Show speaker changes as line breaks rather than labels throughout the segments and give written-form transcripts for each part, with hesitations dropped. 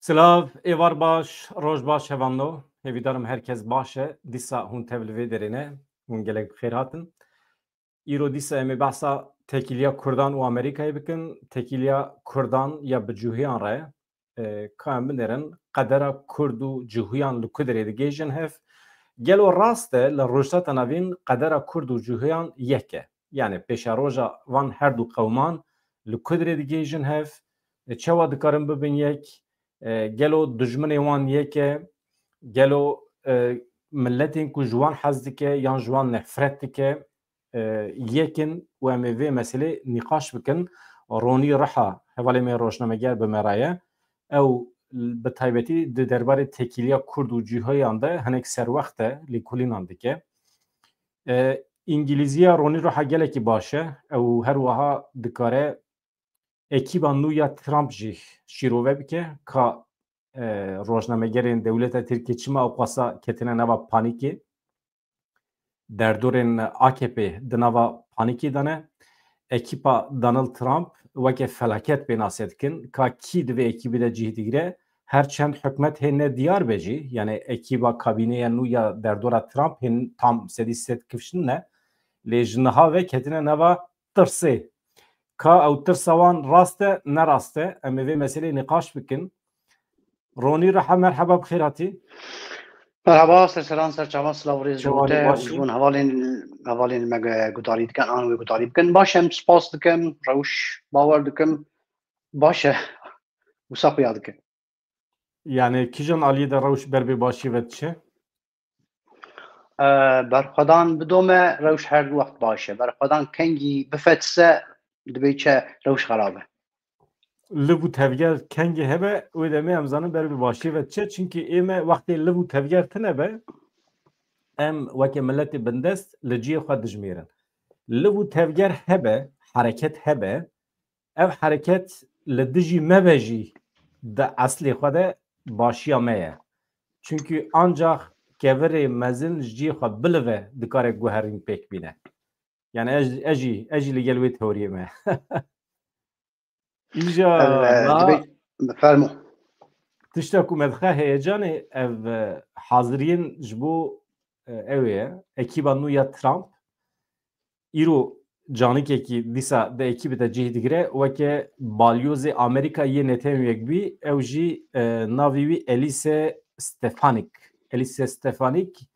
Silav, êvar baş, roj baş hevando. Hêvîdarim herkes baş e. Dîsa hûn tev li vê derê hûn gelek bi xêr hatin. Îro dîsa em ê behsa tekîliya Kurdan û Amerîkayê bikin. Tekîliya Kurdan ya bi cûhiyan re ka em binêrin qedera Kurd û cûhiyan li ku derê digêjin hev. Gelo rast e li rojhata navîn qedera Kurd û cûhiyan yek e. Yani pêşa roja van her du qewman li ku derê digêjin hev. Çawa dikarin bibin yek. Gelo dijminê wan yek e, gelo milletên ku ji wan hez dike yan ji wan nefret dike yekin û em ê vê meselê nîqaş bikin. Ronî Riha hevalê me rojnameger bi me re ye. Ew bi taybetî di derbarê tekîliya Kurd û cîhoyan de hinek serwext e lêkolînan dike. İngîlîziya Ronî Riha gelekî baş e. Ew her wiha dikare ekîba nû ya Trump jî şîrove bike ka rojnamegerên dewleta Tirkiye çima ew xwesa ketine nava panîkê. Derdorên AKP di nava panîkê de ne. Ekîpa Donald Trump weke felaket pênasê dikin ka kî divê ekîbê de cih digire herçend hikûmet hê ne diyar be jî yani ekîba kabîneya nû ya derdora Trump hên tam sedî sed kişîn ne lê ji niha ve ketine nava tirsê. Ka ew tirsa wan rast e ne rast e em ê vê meselê nîqaş bikin. Ronî Riha merheba bi xêr hatî.
Merhaba, serseran serçavan slavriz
Çawanî
jote
başî?
jibûn hevalên me gudarî dikin an wê gudarî bikin. Baş em spas dikim, rewş bawer dikim. Baş e wisa xuya dike.
Yani kîjan aliyê de rewş ber bê başî ve diçe?
Berxwedan bidome rewş her du wext baş e. Berxwedan kengî bifetise dibê çi rewş xerab e.
Liv û tevger kengê hebe wê demê em zanin ber bê başî ve diçe çünkü ême wextê liv û tevger tune be em weke milletê bindest li ciyê xwe dijmêrin. Liv û tevger hebe, hereket hebe, ev hereket li dijî me ve jî di eslê xwe de başiya me ye. Çünkü ancak kevirê mezin ji ciyê xwe bilive dikare guherîn pêk bîne. Yani ez jî li gel wê teoriyê me. İja
Dibê fermo.
tişta ku me dixe heyecanê ev haziriyên ji bo ew ye ekîba nû ya Trump îro canîkekî dîsa di ekîbê de cih digire weke balyozê Amerîkayê Netanyahu bî ew jî navê wî Elise Stefanik. Elise Stefanik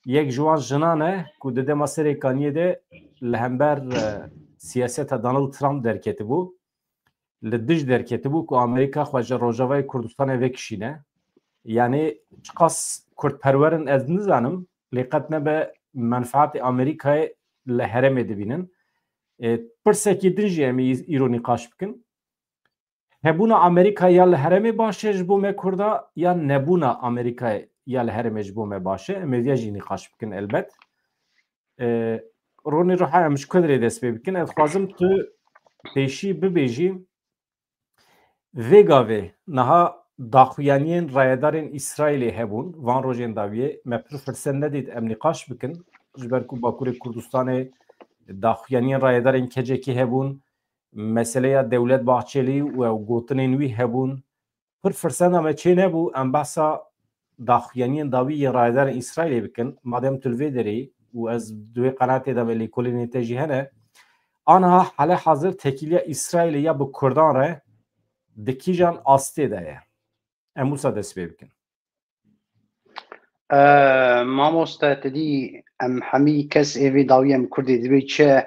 yek ji wan jinan e ku di dema Serêkaniyê de li hember siyaseta Donald Trump derketibû. Li dij derketibû ku Amerîka xwe ji Rojavayê Kurdistanê vekişîne. Yani çiqas Kurdperwerin ez nizanim lê qet nebe menfaetê Amerîkayê li herêmê dibînin. Pirsekî din jî em îro nîqaş bikin. Hebûna Amerîkayê ya li herêmê baş e ji bo me Kurda ya nebûna Amerîkayê ya li herêmê ji bo me baş e. Em ê vê jî nîqaş bikin elbet. Ronî Riha em ji ku derê dest pê bikin. Ez dixwazim tu pêşî bibêjî vê gavê niha daxuyaniyên rayedarên İsraîlê hebûn van rojên dawiyê me pir firset nedît em nîqaş bikin ji ber ku Bakurê Kurdistanê daxuyaniyên rayedarên kecekî hebûn meseleya Dewlet Bahçelî û ew gotinên wî hebûn pir firseta me çê nebû em behsa daxuyaniyên dawî yên rayedarên İsraîlê bikin madem tu li vê derê û ez di wê qenatê de me lêkolînê te jî hene aniha hele hazir tekîliya İsraîlê ya bi Kurdan re di kîjan astê de ye. Em wisa dest pê bikin.
Mamoste tedî em hemî kes êvê dawî em Kurdê dibê çi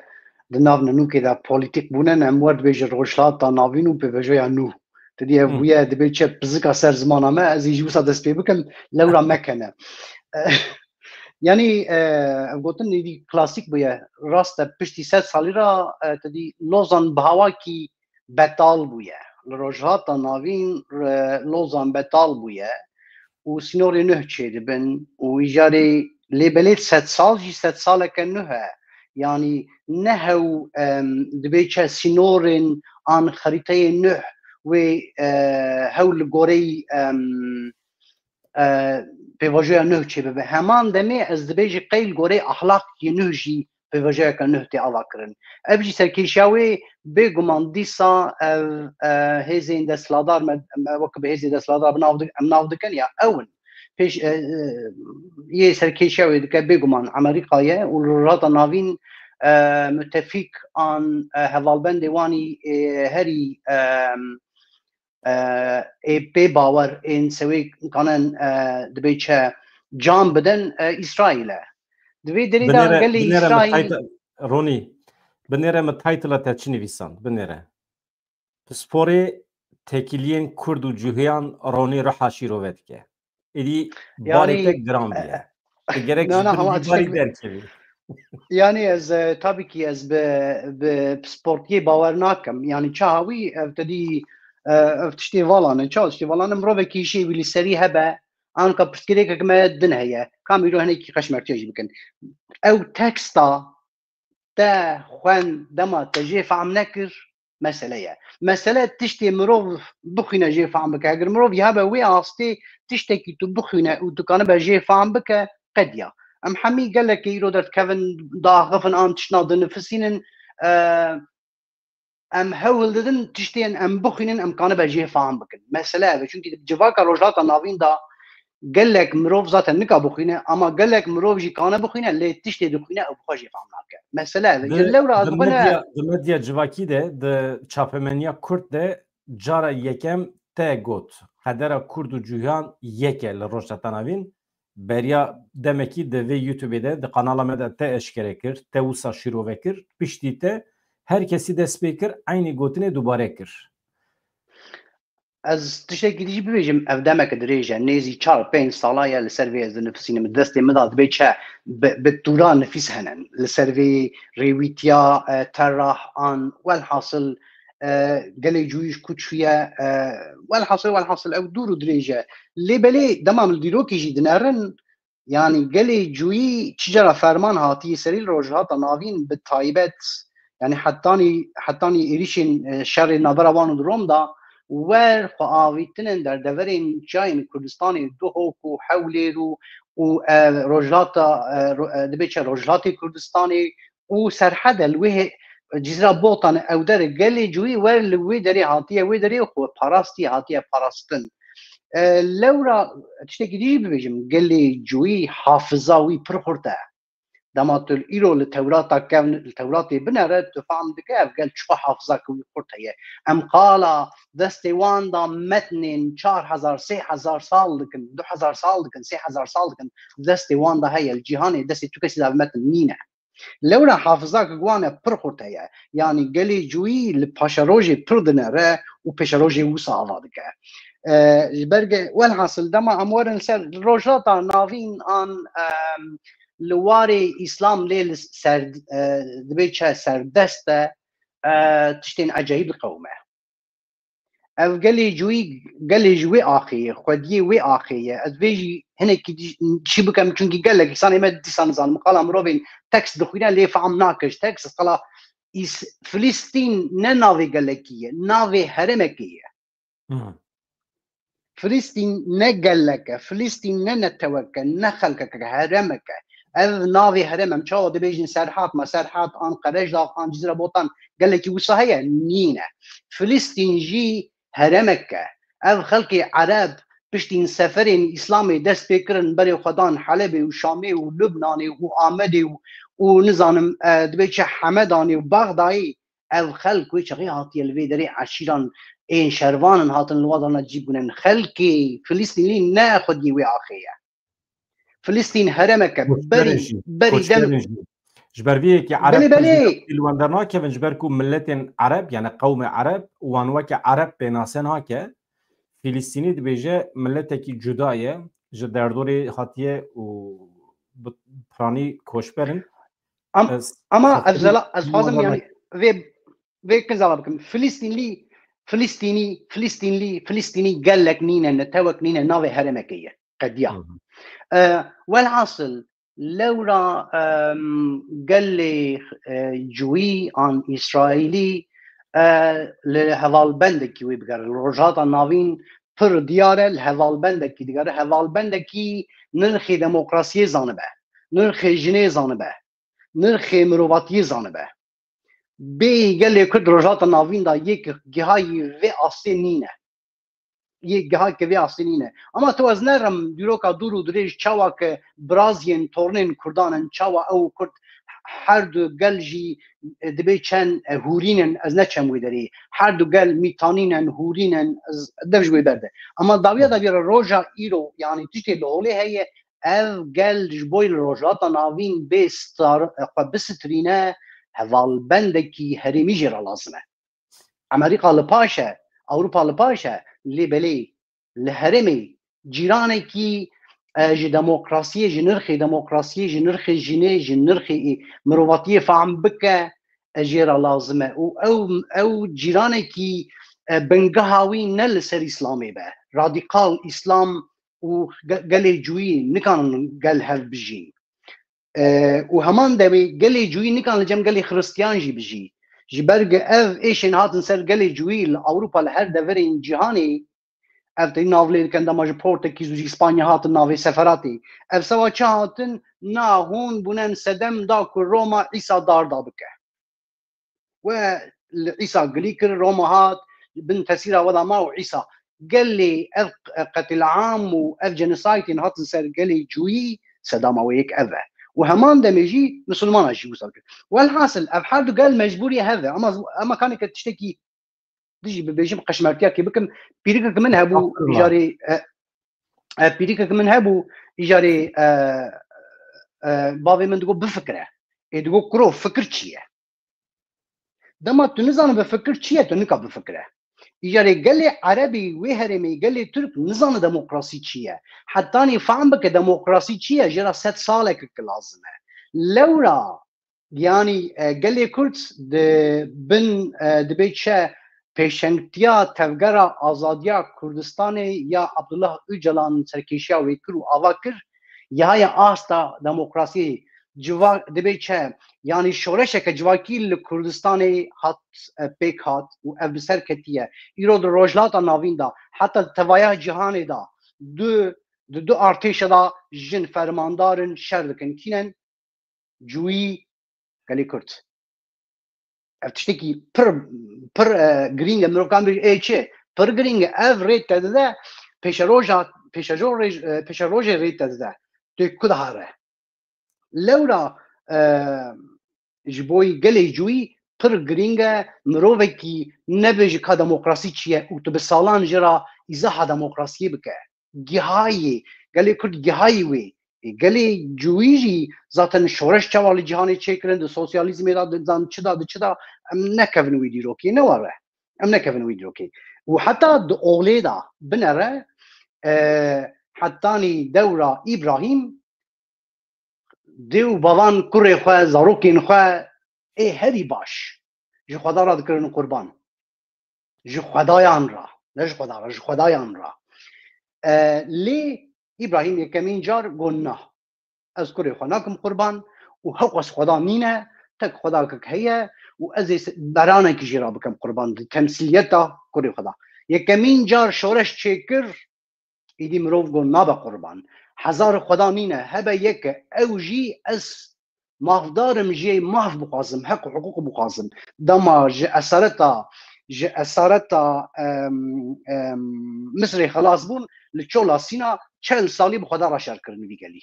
di nav ninûkê de polîtîk bûnin em wer dibê ji rojhilata navîn û pêvajoya nû. Tedî ev bûye dibê çi pizika ser zimana me ez ê jî wisa dest pê bikim lewra mekene. Yani ev gotin nêdî klasîk bûye rast e piştî sed salî ra tedî lozan bi hawakî betal bûye. Li rojhilata navîn lozan betal bûye û sînorê nûh çê dibin û îjarê lêbelê sed sal jî sed saleke nûh e. Yani ne hew dibê çi sînorên an xerîteyê nûh wê hew li goreyî pêvajoya nûh çê bibe. Heman demê ez dibêjî qey li goreyê ahlaqê nûh jî بوجه كنهتي أذكرن أبجي سركيشاوي بيجمان ديسا هزين دسلادار وكب هزين دسلادار بنافد كنيا أون فيش يه سركيشاوي دك بيجمان أمريكا والرادة نافين متفق عن هالبند واني هري بي باور إن سوي كانن دبيتش جام بدن إسرائيل دبي دريدا قال لي إسرائيل
روني بنيره متايتلا تشني فيسان بنيره سپوری تکیلین کرد و جوهیان رونی رها شیروودکه ایدی بارته گرام بیه تگرک جبری درکی
يعني از طبيعي از بسبورتي باور ناكم يعني تشاوي ابتدي افتشتي فالان تشاوشتي فالان مروبكي شيء اللي سري هبه ان كبسكريك كما الدنيا كام يروح هنيك قشمر تيجي بكن او تكستا تا خوان دما تجيف عم نكر مسألة تشتي مروف بخينا جيف عم بك اگر مروف يهبه وي عاستي تشتكي تبخينا وتكان بجيف عم بك قديا ام حمي قال لك يرودت كيفن ضاغفن ام تشناد نفسين ام هول ددن تشتين ام بخينن ام كان بجي فاهم بكن مساله چونكي جواكا روجاتا نافين دا قال لك مروف ذات نكا بخينه اما قال لك مروف جي كان بخينه اللي تشتي دخينه او بخجي فاهم ناك مساله جلو راز بنا
دمديا جواكي ده چاپمنيا كرد ده جارا يكم تا گوت قدر كرد و جوهان يكه لروجاتا نافين بریا دمکی de YouTube'de de kanalama da te eşkere kir, te usa şirove kir, pişti te herkesi despê kir, aynı gotine dubare kir.
Ez tiştekî dijî bibêjim ev demek dirêje nêzî 4-5 sala ye li ser vê ez dinifisînim destê min da dibê çe bi tûra nifîs henin li ser vê rêwîtiya terrah an welhasıl gelê cûyîş ku çûye welhasıl ew dûr û dirêje lê belê dema li dîrokê jî dinerin yani gelê cûyî çicara ferman hatiye serî rojhata navîn bi taybet yani hettanî êrişên şerê navbera wan û Rom da wer xwe avîtinin derdeverên çayên Kurdistanê Duhok û Hewlêr û rojhata dibê çe rojhatê Kurdistanê û serhede li wê cîzra botan ew derê gelê cûyî wer li wê derê hatiye wê derê xwe parastî hatiye parastin lewra tiştekî dijî bibêjim gelê cûyî hafiza wî pir xurt e dema tu îro li Tewrata kevn li Tewratê binere tu fehm dike ev gel çi hafiza wî xurt heye em qala destê wan da metnên 4000-3000 sal dikin 2000 sal dikin 3000 sal dikin destê wan da heye li cîhanê destê tu kesî da metin nîne lewra hafiza wan e pir xurt heye yani gelê cûyî li paşerojê pir dinere û pêşerojê wisa ava dike ji ber welhasıl dema em werin ser rojhata navîn an li warê îslam lê li ser dibê çe serdest e tiştên ecehîb li qewme ev gelê cûyî gelê ji wê axêye xwediyê wê axêye ez vê jî hinekî çi bikim çunkî gelek îsanê me dîsa nizanim qala mirovên tekst dixwîne lê fehm nakir tekst qala Filîstîn ne navê gelekî ye navê herêmekê ye Filîstîn ne gelek e Filîstîn ne netewek e ne xelkek e heremek e ev navê herêm em çawa dibêjin serhat me serhat an Qerejdağ an Cîzra Botan gelekî wisa heye nîne Filîstîn jî heremek e ev xelkê Ereb piştîn seferên İslamê dest pê kirin berê xwedan Helebê û Şamê û Lubnanê û Amedê û nizanim dibê çi Hemedanê û Bexdayê ev xelk wê çexî hatiye li vê derê eşîran ên şervanin hatin li wadan cî bûnin xelkê Filîstînlî ne xwediyê wê axêye Filîstîn heremek e berî dem
ji ber vê yekî Ereb wan nakevin ji ber ku milletên Ereb yani qewmê Ereb wan weke Ereb pênasin hake Filîstînî dibêje milletekî cuda ye ji derdorê hatiye û bi piranî koçberin
ama ez xwazim yani vê kin zala bikim Filîstînî gelek nîne netewek nîne navê herêmekê ye qediya welhasıl lewra gelê cûyî an İsraîlî li hevalbendekî wê bigere rojhata navîn pir diyar e li hevalbendekî digere hevalbendekî nirxê demokrasiyê zanibe nirxê jinê zanibe نرخ مروفاتی زانبه بی گلی کرد روژات ناوین دا یک گهایی و آسینینه یک گهایی که و آسینینه اما تو از نرم دیروکا دور و دریج چاوا که برازین تورنین کردانن چاوا او کرد هر دو گل جی دبی چند هورینن از نچم داری هر دو گل میتانینن هورینن از دفش برده اما داویا روژا ایرو یعنی تیشتی لوله هی او گل جبوی روژات ناوین بستار بسترینه هوالبندکی هرمی جرا لازمه امریکا لپاشه اوروپا لپاشه لیبلی لهرمی جیرانه کی جی دموکراسی جی نرخی دموکراسی جی نرخی جینه جی نرخی مروواتی فهم بکه جیرا لازمه او جیرانه کی بنگهاوی نل سر اسلامی به رادیکال اسلام و گلی جویی نکان گل هف بجی و همان دوی گلی جویی نکان لجم گلی خريستيان جی بجی جی برگ اف ایشن هاتن سر گلی جویی لأوروپا لهر دورین جهانی اف تی ناولی کنده ماج پورتکیز و جی اسپانیا هاتن ناوی سفراتی اف سوا چه هاتن نا هون بونن سدم دا که روما عیسا دار دا بکه و عیسا گلی کر روما هات بن تسیرا ودا ما و عیسا قال اف قتل عام و اف جنسايتين هاتن سر قال جويي صدام ويك اذى وهمان دمجي مسلمان اجي وصل والحاصل ابحاد قال مجبوري هذا اما كانت تشتكي تجي بيجي قشمرتيا كي بكم بيريك من هبو ايجاري بيريك من هبو ايجاري بابي من تقول بفكره تقول كرو فكر شيء دما تنزان بفكر شيء تنكا بفكره يجري قال لي عربي وهرمي قال لي ترك نظام ديمقراطي شيء حتى اني فهم بك ديمقراطي شيء جرى 7 سالك لازمه لورا يعني قال لي كرت بن دبيتشا پیشنگتیا تفگرا آزادیا کردستانی یا عبدالله اوجلان سرکیشیا ویکر و آواکر یا آستا دموکراسی جوا دبی چه یعنی شورش که جواکی لکردستانی هات پیک هات و افسر کتیه ایرو در روجلات ناوین دا حتی توایه جهانی دا دو ارتش دا جن فرماندارن شردکن کینن جوی گلی کرد افتشتكي پر جرينج مروكان اي تشي پر جرينج اف ريت ده بيشاروج ريت ده تو كدهاره لورا جبوي قلي جوي پر جرينج مروفكي نبج كا ديمقراطي تشي و تبسالان جرا ازاحه ديمقراطيه بك جهاي قالي كرد جهاي وي گلی جویجی ذاتن شورش چوالی جهانی چیکرند سوسیالیسم را دزان چدا نکوین ویدی روکی نواره نکوین ویدی روکی و حتی اولی دا بنره حتی دورا ابراهیم دیو بابان کره خواه زاروکین خواه ای هری باش جو خدا را دکرن قربان جو خدایان را نه جو خدا را جو خدایان را لی ابراهیم یکمین جار گناه از کره خناکم قربان و حق از خدا مینه تک خدا که هیه و از برانه که جرا بکم قربان تمثیلیتا کره خدا یکمین جار شورش چکر ایدی مروف گناه به قربان هزار خدا مینه هبه یک اوجی از مافدارم جی ماف بخوازم حق و حقوق بخوازم دما جی اثارتا مصر خلاص بون لچولا سینا 40 سالی به خدا را شر کردن دیگلی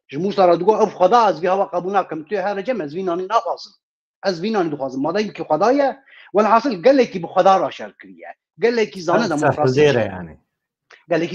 جموس را دگو اف خدا از وی هوا قبول نکم تو هر جمع از وینانی نخوازم از وینانی بخوازم مادامی که خدایه والحاصل قال لك بخدا را شر کریه قال لك زانه دموکراسی
يعني
قال لك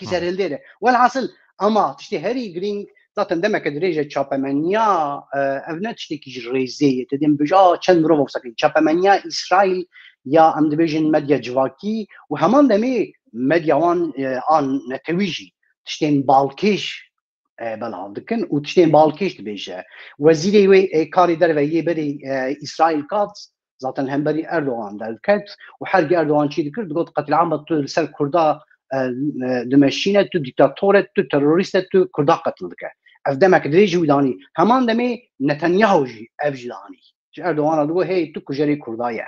سر الديره والحاصل اما تشتي هري جرين ذات دمك دريجه تشابمانيا ابنت تشتكي جريزيه تدم بجا چند رو وسكي تشابمانيا اسرائيل يا ام ديفيجن ميديا جواكي وهمان دمي ميديا وان ان نتويجي تشتين بالكيش بلادكن وتشتين بالكيش تبيجه وزيري وي كاري دروي بري اسرائيل كاتس ذات هم بري اردوغان دالكت وحرق اردوغان شي ذكر قلت قتل عام سر كردا دمشينه تو ديكتاتوره تو تيروريست تو كردا قتل دكه افدمك دريجي وداني همان دمي نتنياهو جي افجداني اردوغان دو هي تو كجري كردايه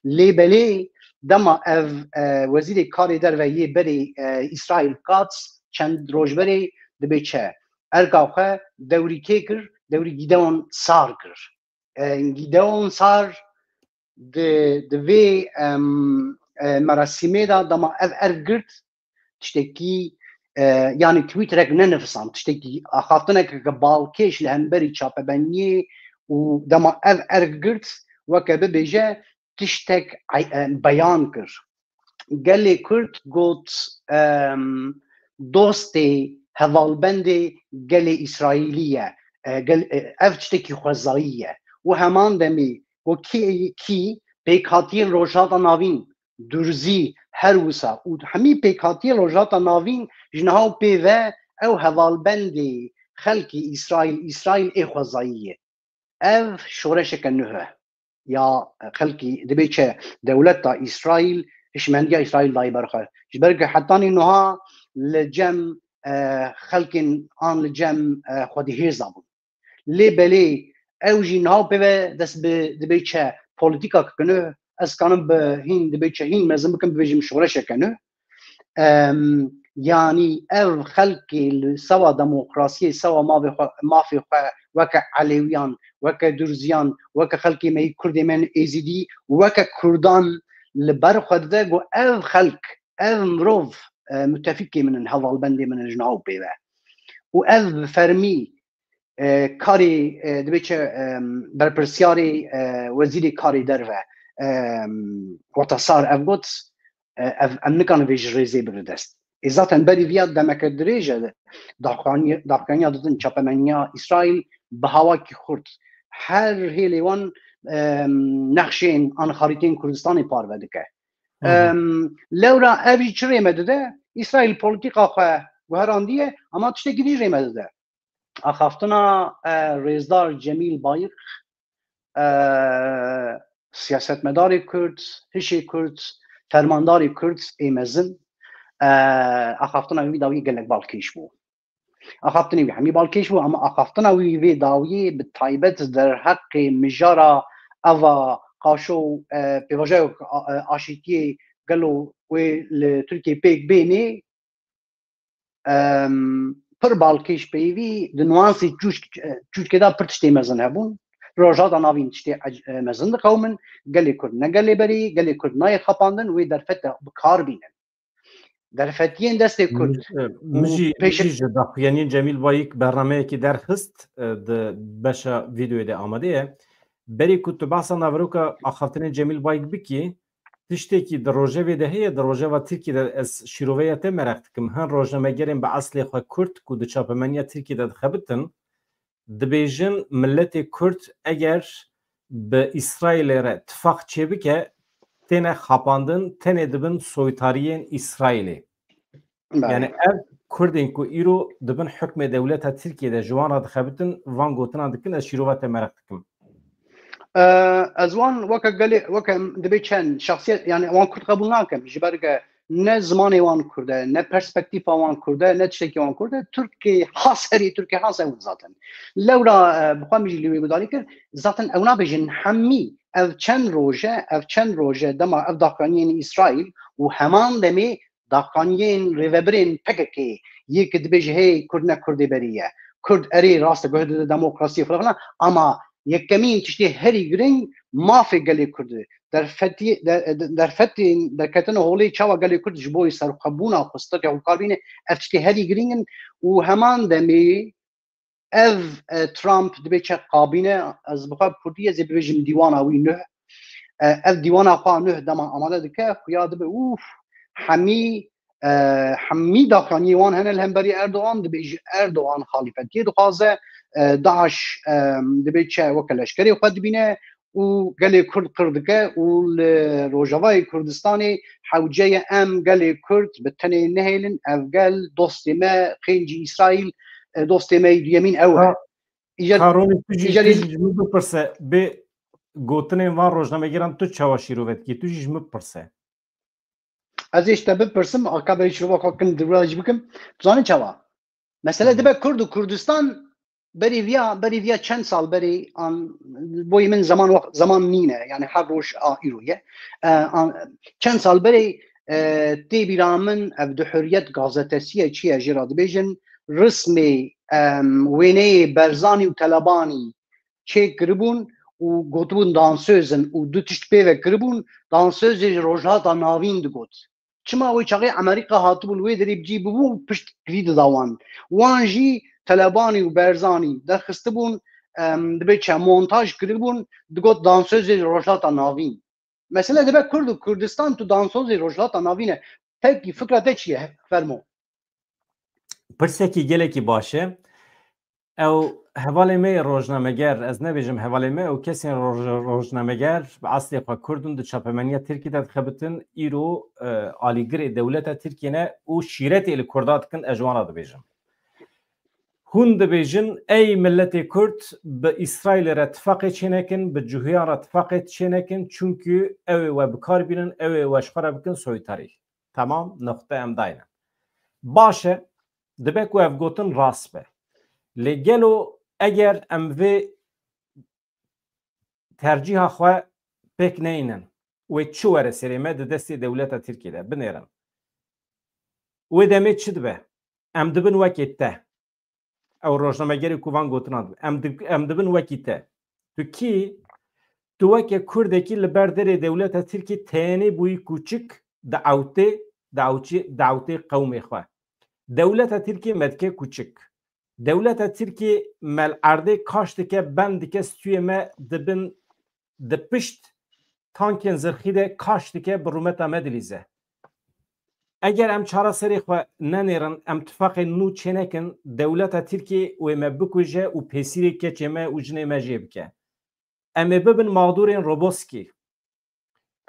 لي بلي دما اف وزير كاري دروي بري اسرائيل كاتس چند روج بري دبيچه ارگاخه دوری کیکر دەوری گیدەوان سار کرد گیدەوان سار divê merasîmê da dema ev ergirt tiştekî yani Twitterek nenivîsan tiştekî axaftinekeke balkêş li hemberî çapebeniyê û dema ev ergirt weke bibêje tiştek beyan kir gelê Kurd got dostê hevalbendê gelê İsraîlî ye ev tiştekî xwezayî ye û heman demê ki pêkhatiye rojhata navîn durzî her wisa û hemî pêkhatiye rojhata navîn ji niha pê ve ew hevalbendê xelkî İsraîl ê xwezayî ye ev şoreşeke nû he ya xelkî dibe çi dewleta İsraîl hişmendiya İsraîl dayê berxwe ji ber ku hetanî niha li cem xelkên an li cem xwedîhêza bûn lê belê ew jî niha pê ve dest bi dibe çi polîtîka kikinu ez kanim bi hîn dibe çi hîn mezin bikim bibêjim şoreşeke nû yanî ev xelkê li sewa demokrasiyê sewa mafê xwe weke Elêwiyan weke Durziyan weke xelkê me Kurdê me Êzîdî weke Kurdan li ber xwe dide got ev xelk ev mirov müttefikê min in hevalbendê min in ji niha pê ve û ev bi fermî karê dibe çi berpirsyarê wezîrê karê derve Watasar ev got em nikanin vê ji rêzê birin dest zaten berî viya demeke dirêj e daxuyaniya didin çapemeniya İsraîl bi hawakî xurt her hêlê wan nexşên an xarîteyên Kurdistanê parve dike lewra ev jî çi rême dide İsraîl polîtîka xwe guherandiye ama tiştekî dî rême dide axaftina rêzdar Cemîl Bayık siyasetmedarê Kurd hişê Kurd fermandarê Kurd ê mezin axaftina wî dawiyê gelek balkêş bû axaftinê wî hemî balkêş bû ama axaftina wî vê dawiyê bi taybet derheqê mijara eva qaşo pêvajoya aşîtiyê gelo wê li Tirkiyê pêk bênê pir balkêş peyvî di nuansê çûşkê da pir tiştê mezin hebûn rojhata navîn tiştê mezin diqewmin gelê Kurd ne gelê berî gelê Kurd nayê xapandin wê derfete bi kar bînin derfetiyên destê Kurd
mijî ji daxuyaniyên Cemîl Bayık bernameyekî derxist di beşa vîdeoyê de amade ye berê ku tu behsa naveroka axaftinê Cemîl Bayık bikî tiştekî di rojevê de heye di rojeva Tirkiyê de ez şîroveya te merak dikim hin rojnamegerên bi eslê xwe Kurd ku di çapemeniya Tirkiyê de dixebitin dibêjin milletê Kurd eger bi İsraîlê re tifaq çêbike têne xapandin tenê dibin soytariyên İsraîlê yani ev Kurdên ku îro dibin hukmê dewleta Tirkiyê de ji wan re dixebitin van gotinan dikin ez şîrova te merak dikim
ez wan weke gelê weke dibe çend şexsiyet yani wan Kurd qebûl nakim ji ber ke ne zimanê wan Kurd e ne perspektîfa wan Kurd e ne tiştekî wan Kurd e Tirkê has herî Tirkê has ew zaten lewra bixwe min jî lê wê gudarî kir zaten ew nabêjin hemî ev çend roje dema ev daxuyaniyên İsraîl û heman demê daxuyaniyên rêveberên PKK yekî dibêje hey Kurd ne Kurdê berî ye Kurd erê rast e guhê dide demokrasiyê falan ama yekemîn tiştê herî giring mafê gelê Kurd e derfetên derketina holê çawa gelê Kurd ji bo serxwebûna xwestekê hevkarbînê ev tiştê herî giring in û heman demê ev Trump dibe çi qabîne ez bixwe Kurdî ez ê bibêjim dîwana wî nûh ev dîwana xwe nûh dema amade dike xuya dibe hemî daxuyaniyê wan hene li hemberî Erdogan dibêje Erdogan xalîfetiyê dixwaze Daeş dibe çi weke leşkerê xwe dibîne û gelê Kurd qir dike û li Rojavayê Kurdistanê hewceyê em gelê Kurd bi tenê nehêlin ev gel dostê me xêncî İsraîl dostê me duyemîn ew e
bipirse bê gotinên van rojnamegeran tu çawa şîrovetkî tu jî ji min bipirse
ez ê ji te bipirsim akaberî şîrova xwe kin dibira jî bikim tuzanî çawa mesele dibe Kurd û Kurdistan berî viya çend sal berî an boyê min zaman nîne yani her roj îro ye çend sal berî tê bîra min ev di Hurriyet gazetesiye çi ye jê ra dibêjin rismê وینه برزانی و طلبانی چه کربون و گوتبون دانسوزن و دو تشت پیوه کربون دانسوز روژهاتا ناوین دگوت چما وی چاقی امریکا هاتبون وی دری بجی ببون پشت کرید داوان وان جی طلبانی و برزانی دخستبون دبی چه مونتاج کربون دگوت دانسوز روژهاتا ناوین مثلا دبی کرد و کردستان تو دانسوز روژهاتا ناوینه تکی فکرته چیه فرمو
پرسێکی gelekî baş e ew hevalê me rojnameger ez nebêjim hevalê me ew kesên rojnameger bi aslê xwe Kurdin di çapemeniya Tirkiye de dixebitin îro alîgirê dewleta Tirkiyeyê û şîretê li Kurda dikin ez ji wan re dibêjim. Hûn dibêjin ey milletê Kurd bi İsraîlê re tifaqê çênekin bi cihûyan re tifaqê çênekin çûnkü ew ê we bikar bînin ew ê we ji xwe re bikin soytarî. Tamam noxte em dayne. Baş e dibe ku ev gotin rast be. Lê gelo eger em vê tercîha xwe pêk neyînin wê çi were serê me di destê dewleta Tirkiye de binêrin. Wê demê çi dibe? Em dibin wekê te. Ew rojnamegerê ku van gotinan em dibin wekî te. Tu kî tu wekê Kurdekî li ber derê dewleta Tirkiye tenê bûyî kûçik di ewtê qewmê xwe. Dewleta Tirkiye medike kûçik. Dewleta Tirkiye mel erdê kaş dike ben dike stûyê me dibin di pişt tankên zirxî de kaş dike bi rûmeta me dilîze. Eger em çareserê xwe nenêrin em tifaqê nû çênekin dewleta Tirkiye wê me bikuje û pêsîrê keçê me û jinê me jê bike. Em ê bibin mağdurên Roboskî.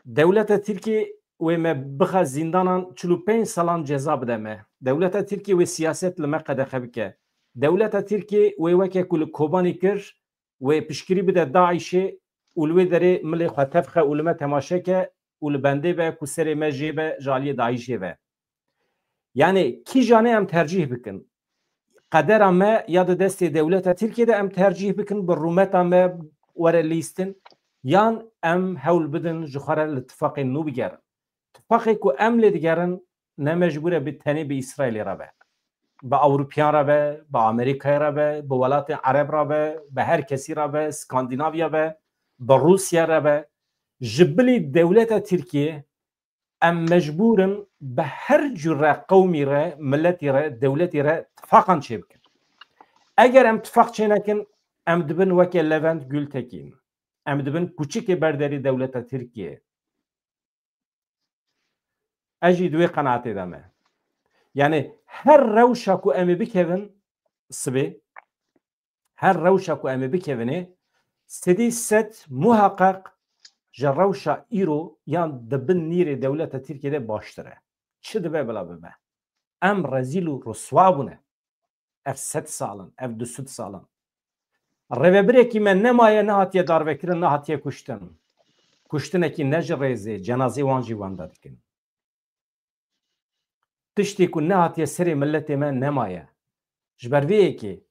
Dewleta Tirkiye wê me bixe zîndanan 45 salan ceza bide me. Dewleta Tirkiye wê siyaset li me qedexe bike. Dewleta Tirkiye wê weke ku li Kobanî kir wê piştgirî bide Daişê û li wê derê milê xwe tevxe û li me temaşeke û li bendê be ku serê me jê be ji aliyê Daişê ve. Yani kîjanê em tercih bikin. Qedera me ya di destê dewleta Tirkiye de em tercih bikin bi rûmeta me were lîstin yan em hewl bidin ji xwe re li tifaqê nû bigerin. Tifaqê ku em lê digerin ne mecbûr e bi tenê bi İsraîlê re be. Bi Ewropyan re be, bi Amerîkayê re be, bi welatên Ereb re be, bi her kesî re be, Skandinavya be, bi Rûsya re be. Ji bilî dewleta Tirkiye em mecbûrin bi her cure qewmî re, milletî re, dewletî re tifaqan çê bikin. Eger em tifaq çênekin em dibin weke Levent Gültekin. Em dibin kûçikê berderî dewleta Tirkiye. Ez jî duwê qenaetê de me. Yani her rewşa ku em ê bikevin sibê, her rewşa ku em ê bikevinê sedî set muheqeq ji rewşa îro yan di bin nîrê dewleta Tirkiye de baştir e. Çi dibe bila bibe? Em rezîl û rûswa bûne. Ev 100 salan, ev 200 salan. Rêvebirekî me nemaye nehatiye darvekirin, nehatiye kuştin. Kuştinekî ne ji rêzê, cenazê wan jî wenda dikin. Tiştê ku nehatiye serê milletê me nemaye. Ji ber vê yekê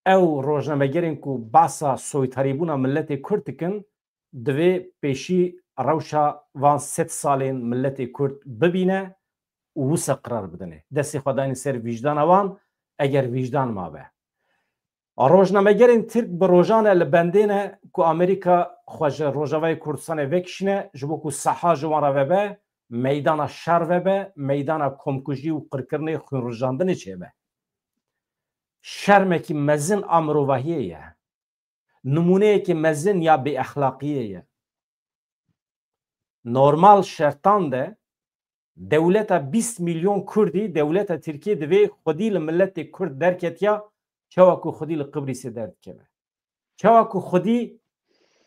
ew rojnamegerên ku basa soytarîbûna milletê Kurd dikin divê pêşî rewşa van 100 salên milletê Kurd bibîne û wisa qirar bidine. Destê xwe danî ser vîjdana wan eger vîjdan mabe. Rojnamegerên Tirk bi rojan e li bendê ne ku Amerîka xwe ji Rojavayê Kurdistanê vekişîne ji bo ku seha ji wan re vebe, meydana şer vebe, meydana komkujî û qirkirinê xwînrijandinê çêbe. Şermekî mezin a mirovahiyê ye. Numuneyekî mezin ya bêexlaqiyê ye. Normal şertan de dewleta 20 milyon Kurdî dewleta Tirkiye divê xwedî li milletê Kurd derketiya çawa ku xwedî li Qibrîsê derdikeve. Çawa ku xwedî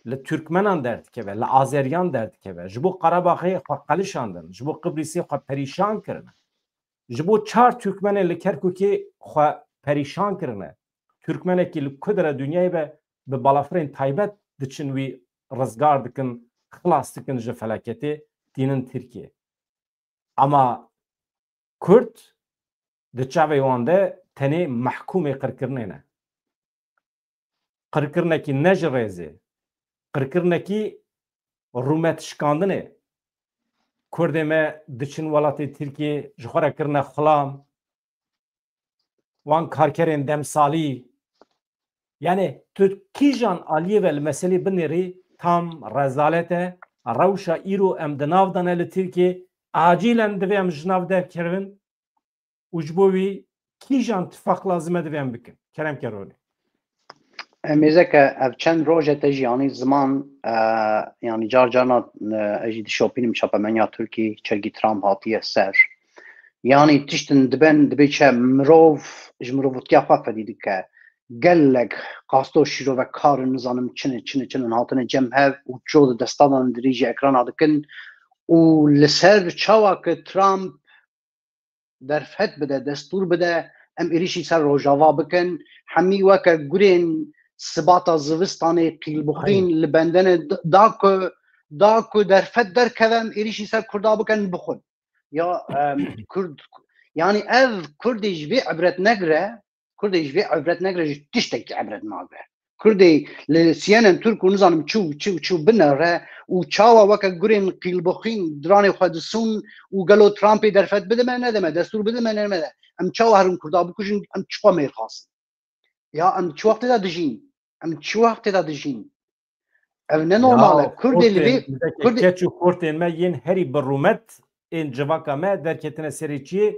li Türkmenan derdikeve, li Azeryan derdikeve. Ji bo Qarabaxê xwe qelişandin, ji bo Qibrîsê xwe perîşan kirine. Ji bo 4 Türkmenê li Kerkûkê xwe perîşan kirine. Türkmenekî li ku dire dunyayê be bi balafirên taybet diçin wî rizgar dikin, xilas dikin ji felaketê tînin Tirkiye. Ama Kurd di çavê wan de tenê mehkûmê qirkirinê ne. Qirkirinekî ne ji rêzê, qirkirinekî rûmet şikandinê. Kurdê me diçin welatê Tirkiye ji xwe re kirine xulam, وان کارکرین دمسالی yani Türkijan aliye vel mesele bineri tam rezalete rawşa îro em di nav dane li Tirkiye acilen divê em ji nav derkevin û ji bo wî kîjan tifaq lazim e divê em bikin Kerem Keronî.
Mêzeke ev çend roje te jî yanî ziman yanî carna ez jî dişopînim çapemenya Tirkî çergî Trump hatiye ser. Yani tiştin diben dibe çe mirov ji mirovutiya xwe fedî dike. Gelek qasto şîrove karin nizanim çinin hatine cem hev û ço di destanan dirîjî ekrana dikin û li ser çawa ki Trump derfet bide destûr bide em êrişî ser rojava bikin hemî weke gurên sibata zivistanê qîlbixwîn li bendenê da ku derfet derkeve em êrişî ser Kurda bikin bixwin ya Kurd yani ev Kurdê ji vê ibret negre Kurdê ji vê ibret negre ji tiştekî ibret nagre. Kurdê li siyenên Türk û nizanim çû binere û çawa weke gurên qîlbixwîn diranê xwe disûn û gelo Trumpê derfet bidime nedeme destûr bidime nemede em çawa herin Kurda bikujin em çi xwe mêrxasin. Ya em çi wextê de dijîn em çi wextê de dijîn. Ev ne normal e. Kurdê li vê
keç û kurtên me yên herî bi rûmet ên civaka me derketine serê çiyê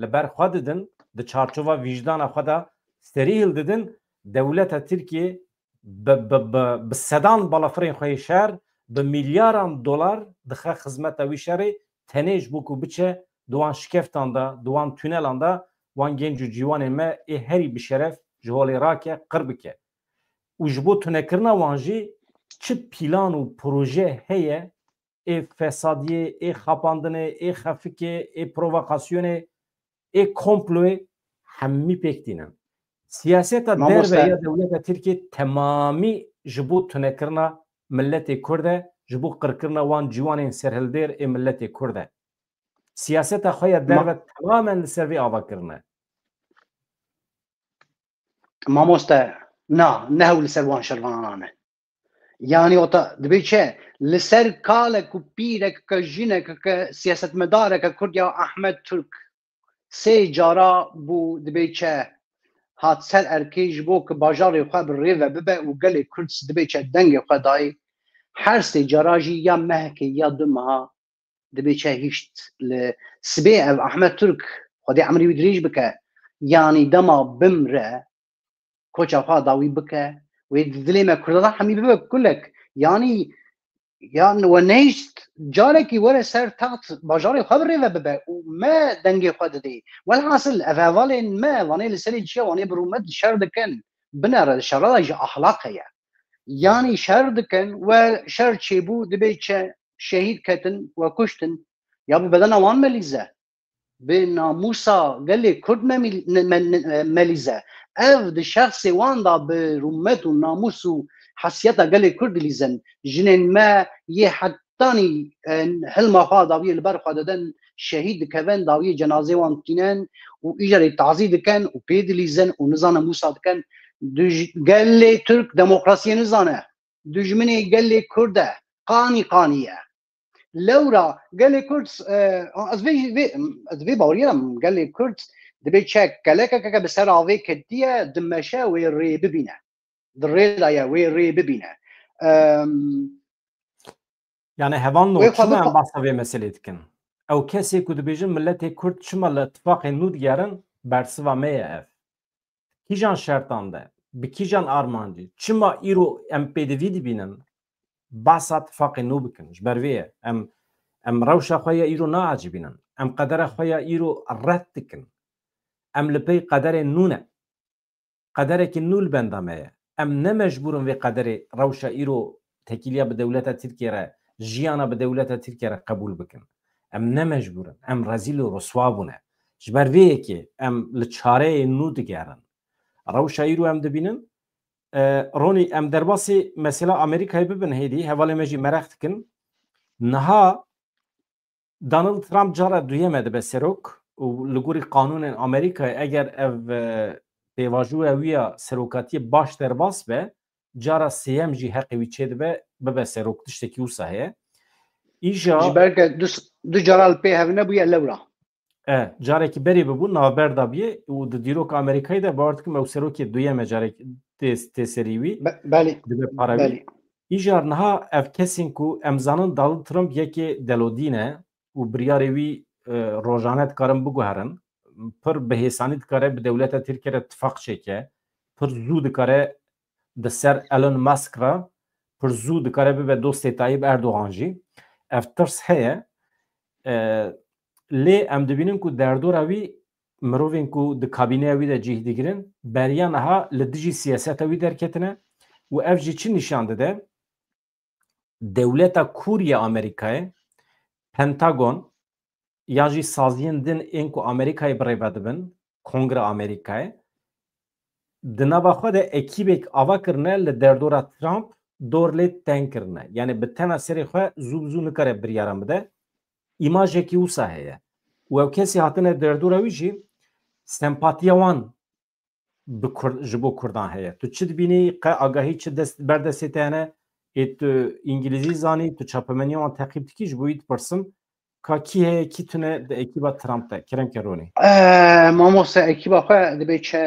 li ber xwe didin di çarçova vîjdana xwe da serî hil didin dewleta Tirkiye bi sedan balafirên xwe şer bi milyaran dolar dixe xizmeta wî şerê tenê ji bo ku biçe di wan şikeftan da di wan tûnelan da wan genç û cîwanên me ê herî bi şeref ji holê rake qir bike û ji bo tunekirina wan jî çi pîlan û proje heye ê fesadiyê ê xapandinê ê xefikê ê provokasyonê ê komployê hemî pêk dînin. Siyaseta derveya dewleta Tirkiye temamî ji bo tunekirina milletê Kurd e ji bo qirkirina wan cîwanên serhildêr ê milletê Kurd e. Siyaseta xwe ya derve tamamen li ser vê avakirin e.
Mamoste nehew li ser wan şervanan e. Yani ota dibe çe li ser kalek û pîrek ke jinek ke siyasetmedarek Kurd ya Ahmed Türk sê cara bû dibe çe hat ser erkê ji bo ku bajarê xwe bi rêve bibe û gelê Kurd dibe çe dengê xwe dayê her sê cara jî ya mehekê ya du meha dibe çe hîşt li sibê ev Ahmed Türk Xwedê emirî wî dirêj bike yanî dema bimre koça xwe dawî bike wê di dilê me Kurda da hemî bibe kulek yani we nehîşt carekî were ser taxt bajarê xwe bi rêve bibe û me dengê xwe didê welhasil ev hevalên me wanê li serê çiya wanê bi rûmet şer dikin binere şera da ji ahlaq heye yani şer dikin we şer çêbû dibe çe şehîd ketin we kuştin ya bi bedena wan melîze bi namusa gelê Kurd melîze ev di şexsê wan da bi rûmet û namus û hasiyeta gelê Kurd dilîzin jinên me yê hettanî hilma xwe dawiyê li ber xwe didin şehîd dikevin dawiyê cenazê wan tînin û îjarê tazî dikin û pê dilîzin û nizane Musa dikin gelê Türk demokrasiyê nizane dijminê gelê Kurd e qanî ye lewra gelê Kurd ez vê baweriyerim gelê Kurd dibe çe kelekeke bi ser avê ketiye di meşe wê rê bibîne di rê da ye wê rê bibîne
yani hevan no çima em bahsa vê meselê dikin ew kesê ku dibêjin milletê Kurd çima li ittifaqê nû digerin bersiva me ye ev kîjan şertan de bi kîjan armancî çima îro em pêdivî dibînin bahsa ittifaqê nû bikin ji ber vê ye em rewşa xwe ya îro naacîbînin em qedera xwe ya îro red dikin em li pey qederên nû ne qederekî nû li benda me ye em ne mecbûrin vê qederê rewşa îro tekîliya bi dewleta Tirkiye re jiyana bi dewleta Tirkiye re qebûl bikin em ne mecbûrin em rezîl û riswa bûne ji ber vê yekê em li çareyê nû digerin rewşa îro em dibînin ronî em derbasî mesela Amerîkayê bibin hêdî hevalê me jî merex dikin niha Donald Trump cara duyeme dibe serok û li gorî qanûnên Amerîkayê eger ev pêvajoya wî ya serokatiyê baş derbas be cara sêyem jî heqê wî çê dibe bibe serok tiştekî wisa heye îja
ji ber ke du cara li pê hev nebûye lewra
جارێکی بەری ببوو ناوبەردا بیە و دیرۆک ئەمریکای دا باوەڕکم ئەو سەرۆکی دویەمە جارێک تێسەریوی دبێ پاراوی ئیژار نها ئەف کەسین و ئەمزانن داڵ ترمپ یەکێ دەلۆدینە و بریارێ وی ڕۆژانە دکارن بگوهرن پڕ بەهێسانی دکارە bi dewleta Tirkiye re tifaq çêke pir zû dikare di ser Elon Musk re pir zû dikare bibe dostê Tayyip Erdogan jî ev tirs heye lê em dibînin ku derdora wî mirovên ku di kabîneya wî de cih digirin beriya niha li dijî siyaseta wî derketine û ev jî çi nîşan dide dewleta Kuriya Amerîkayê Pentagon ya jî saziyên din ên ku Amerîkayê birêve dibin Kongre Amerîkayê di nava xwe de ekîbek ava kirine li derdora Trump dor lê teng kirine yani bi tena serê xwe zû bi zû nikare biryaran bide îmajekî wisa heye û ew kesî hatine derdora wî jî sempatiya wan ji bo Kurdan heye tu çi dibînî qe agahî çi berdestê te hene ê tu îngilîzî zanî tu çapemeniya wan teqîb dikî ji bo wî dipirsim ka kî heye kî tune di ekîba Trump de Kerem Keronî
mamoste ekîba xwe dibe çi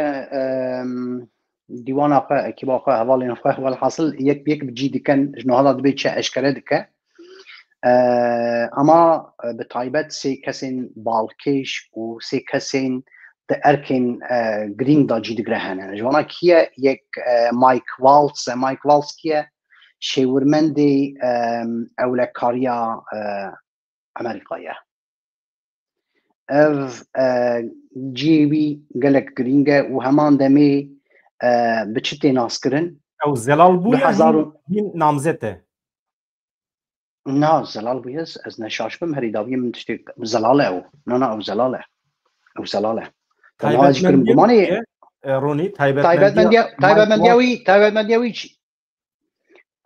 dîwana xwe ekîba xwe hevalên xwe welhasil yek bi cî dikin ji nihala dibe çi eşkere dike ama bi taybet sê kesên balkêş û sê kesên di erkên girîng da cî digire hene ji wana kî ye yek Mike Waltz kî ye şêwirmendê ewlekariya Amerîkayê ev ciyê wî gelek girîng e û heman demê bi çi tê naskirin
ew zelal bû hîn namzet e
na zelal bûye ez neşaş bim herî daviyê min tiştê zelal e ew na ew zelal e
Taybetmendiya Ronî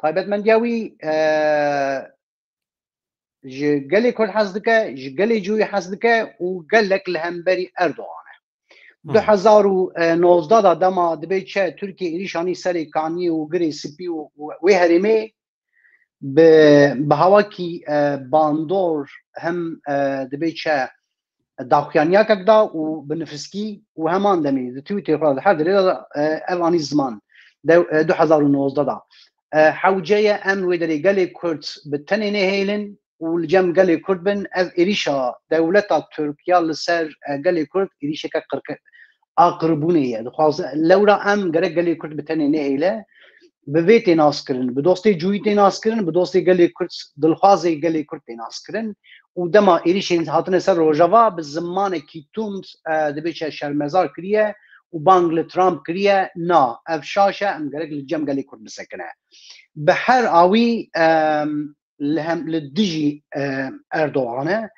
taybetmendiya wî ji gelê Kurd hez dike ji gelê cûyî hez dike û gelek li hemberî Erdogan e 2019 da dema dibe çi Tirkiye êrîşanî serê kaniyê û girê spî û wê herêmê bi hewakî bandor hem dibe çi daxuyaniyekek da û bi nifskî û heman demê di Twîtê xwe di her derê de ev anî ziman 2019 da hewceye em wê derê gelê Kurd bi tenê nehêlin û li cem gelê Kurd bin ev êrîşa dewleta Tirkiya li ser gelê Kurd êrîşeke aqiribûnê ye dixwaze lewra em gerek gelê Kurd bi tenê nehêle bi vê tê naskirin bi dostê cûyî tê naskirin bi dostê gelê Kurd dilxwazê gelê Kurd tê naskirin û dema êrîşên hatine ser rojava bi zimanekî tund dibe çi şermezar kiriye û bang li Trump kiriye na ev şaş e em gerek li cem gelê Kurd bisekine bi her awî li dijî Erdogan e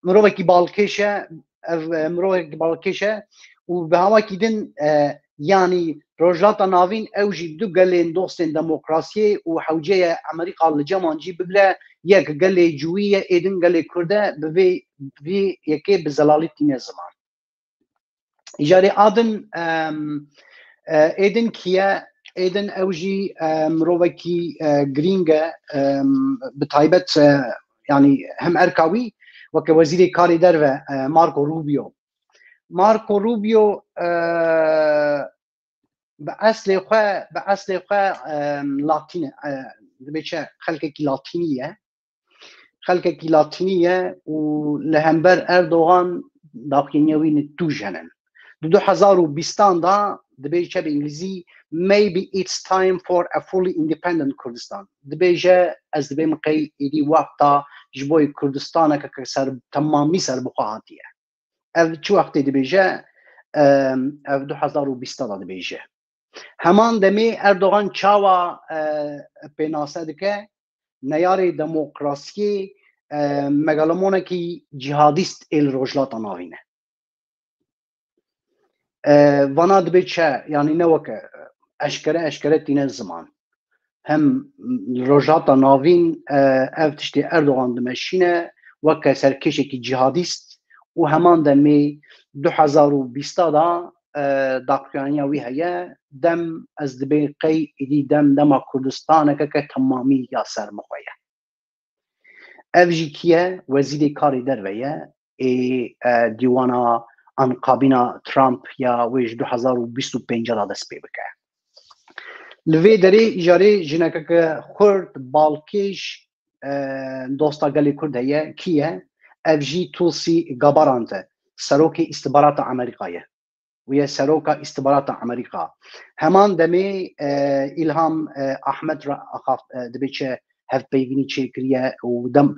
mirovekî balkêş e ev mirovekî balkêş e û bi hewakî din yanî rojhilata navîn ew jî du gelên dostên demokrasiyê û hewceye Amerîka li ceman cî bigire yek gelê cûyî ye êdin gelê Kurd e bi vê yekê bi zelalî tîne ziman îjarê adin êdin kî ye êdin ew jî mirovekî girîng e bi taybet yanî hem erka wî weke wezîrê karê derve Marco Rubio bi eslê xwe latîn e dibe çi xelkekî latînî ye û li hember Erdogan daxuyaniya wî tûj henin di 2020 da dibe çi bi îngilîzî maybe it's time for a fully independent Kurdistan dibêje ez dibêm qey êdî wexta ji bo Kurdistaneke temamî serbixwe hatiye ev çi wextê dibêje ev 2020 da dibêje heman demê Erdogan çawa pênase dike neyarê demokrasiyê megalomonekî cihadîst êl rojhilata navîn e vana dibe çi yanî ne weke eşkere tîne ziman hem rojhilata navîn ev tiştê Erdogan dimeşîne weke serkêşekî cihadîst û heman demê 2020 da daxuyaniya wî heye dem ez dibê qey êdî dema Kurdistaneke temamî ya sermixwe ye ev jî kî ye wezîrê karê derve ye دیوانا ان کابینا ترامپ یا ویج 2025 را دست پی بکه لوی دری اجاره جنکه خورد بالکیش دوستا گلی کرد هیه کیه افجی توسی گابارانته سروک استخبارات امریکایه ويا سروكا استخبارات امريكا همان دمي الهام احمد اخاف دبيتش هف بيفيني تشيكريا ودم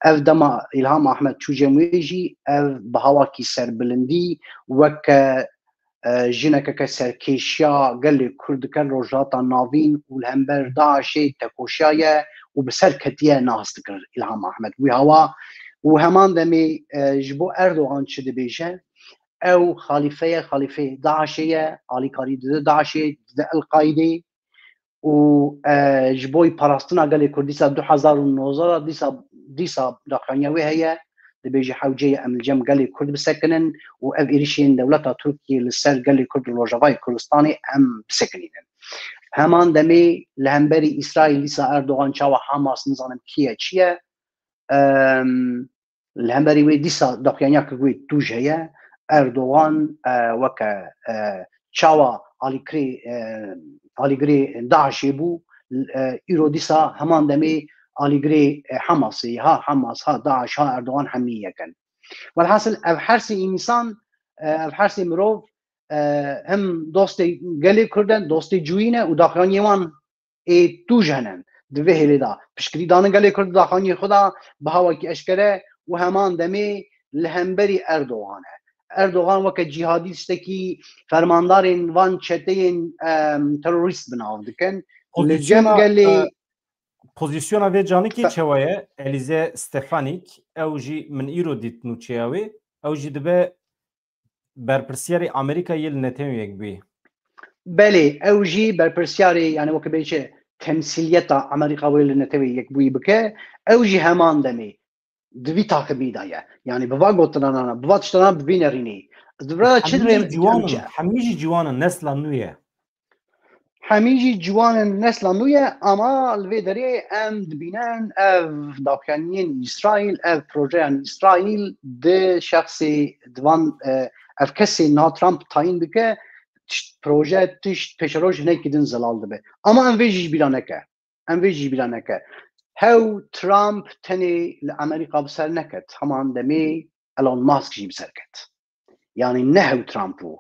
اف دم الهام احمد شو جمويجي اف بهواكي سر بلندي وك جنك كسر كيشيا قال لي كرد كان روجاتا نافين والهمبر داعشي تكوشايا وبسر كتيا ناس تكر الهام احمد وهوا وهمان دمي جبو اردوغان شد بيجه او خليفه داعشيه علي كاري داعشي القاعده و جبوي باراستنا قال كرديسا 2019 ديسا داخانيوي هي بيجي حوجيه ام الجم قال كرد بسكنن واف ايريشين دولتها تركيا للسر قال كرد الرجفاي كردستاني ام بسكنين همان دمي لهمبري اسرائيل لسا اردوغان شاو حماس نظام كيه تشيه الهمبري وي ديسا داخانيا كوي توجيه اردوغان وكا شاوا آلیگری داعشی بو ایرو دیسا همان دمی آلیگری حماسی ها حماس ها داعش ها اردوغان همیه کن والحاصل افحرسی انسان افحرسی مروف هم دوستی گلی کردن دوستی جوینه و داخلانی وان تو جهنن دوه هلی دا پشکری دانه گلی کرد داخلانی خدا بهاوه کی اشکره و همان دمی لهمبری اردوغانه اردوغان وقت جهادیستکی فرماندارین وان چتین تروریست بناو دکن لجم قال
پوزیشن وی جانی کی چوایه الیزه استفانیک او جی من ایرو دیت نو چیاوی او جی دبه برپرسیاری امریکا یل نتیم یک بی
بله او جی برپرسیاری یعنی وقت بیچه تمثیلیت امریکا ویل نتیم یک بی بکه او جی همان دمی دوی تاقبی دایه یعنی بوا گوتنانا بوا تشتنا ببینرینی
همیجی جوان نسل نویه
همیجی جوان نسل نویه اما الوی داری ام دبینن اف داخلین اسرائیل اف پروژه اسرائیل ده شخصی دوان اف کسی نا ترامپ تاین بکه پروژه تشت پشروش نکیدن زلال دبه اما ام ویجی بیرانکه هاو ترامپ تني لأمريكا بسر نكت همان دمي ألون ماسك جي بسر كت يعني نهو ترامبو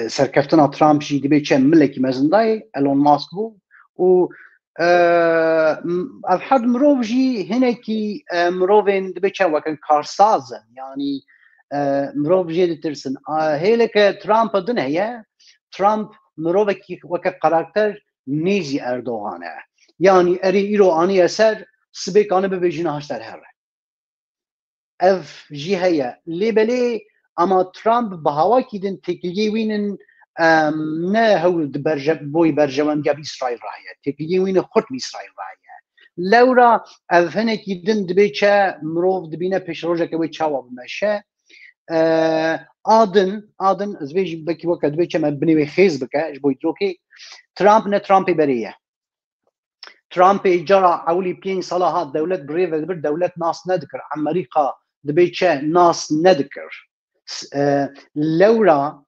سركفتنا ترامب جي دبي كم ملكي مزنداي ألون ماسك بو و الحد مروف جي هناكي مروفين دبي كم وكان كارسازن يعني مروف جي ترسن هيلك ترامب دن هي ترامب مروفكي وكا قراكتر نيزي أردوغانه يعني اري ايرو اني اثر سبيك انا ببيجينا هاشتر هره اف جي هيا ليبلي اما ترامب بهوا كيدن تكلي وين نه هو بوي برجمان جاب اسرائيل راهيه تكلي وين خط اسرائيل راهيه لورا اف هنا كيدن دبيچا مروف دبينا پیش روجا كوي چاوا بمشه آدن زويج بكي وقت دبيچا مبني خيز بك جبوي تروكي ترامب نه ترامبي بريه ترامب جرى اولي بين صلاحات دولة بريفة دولة ناس ندكر امريكا دبيتشا ناس ندكر لورا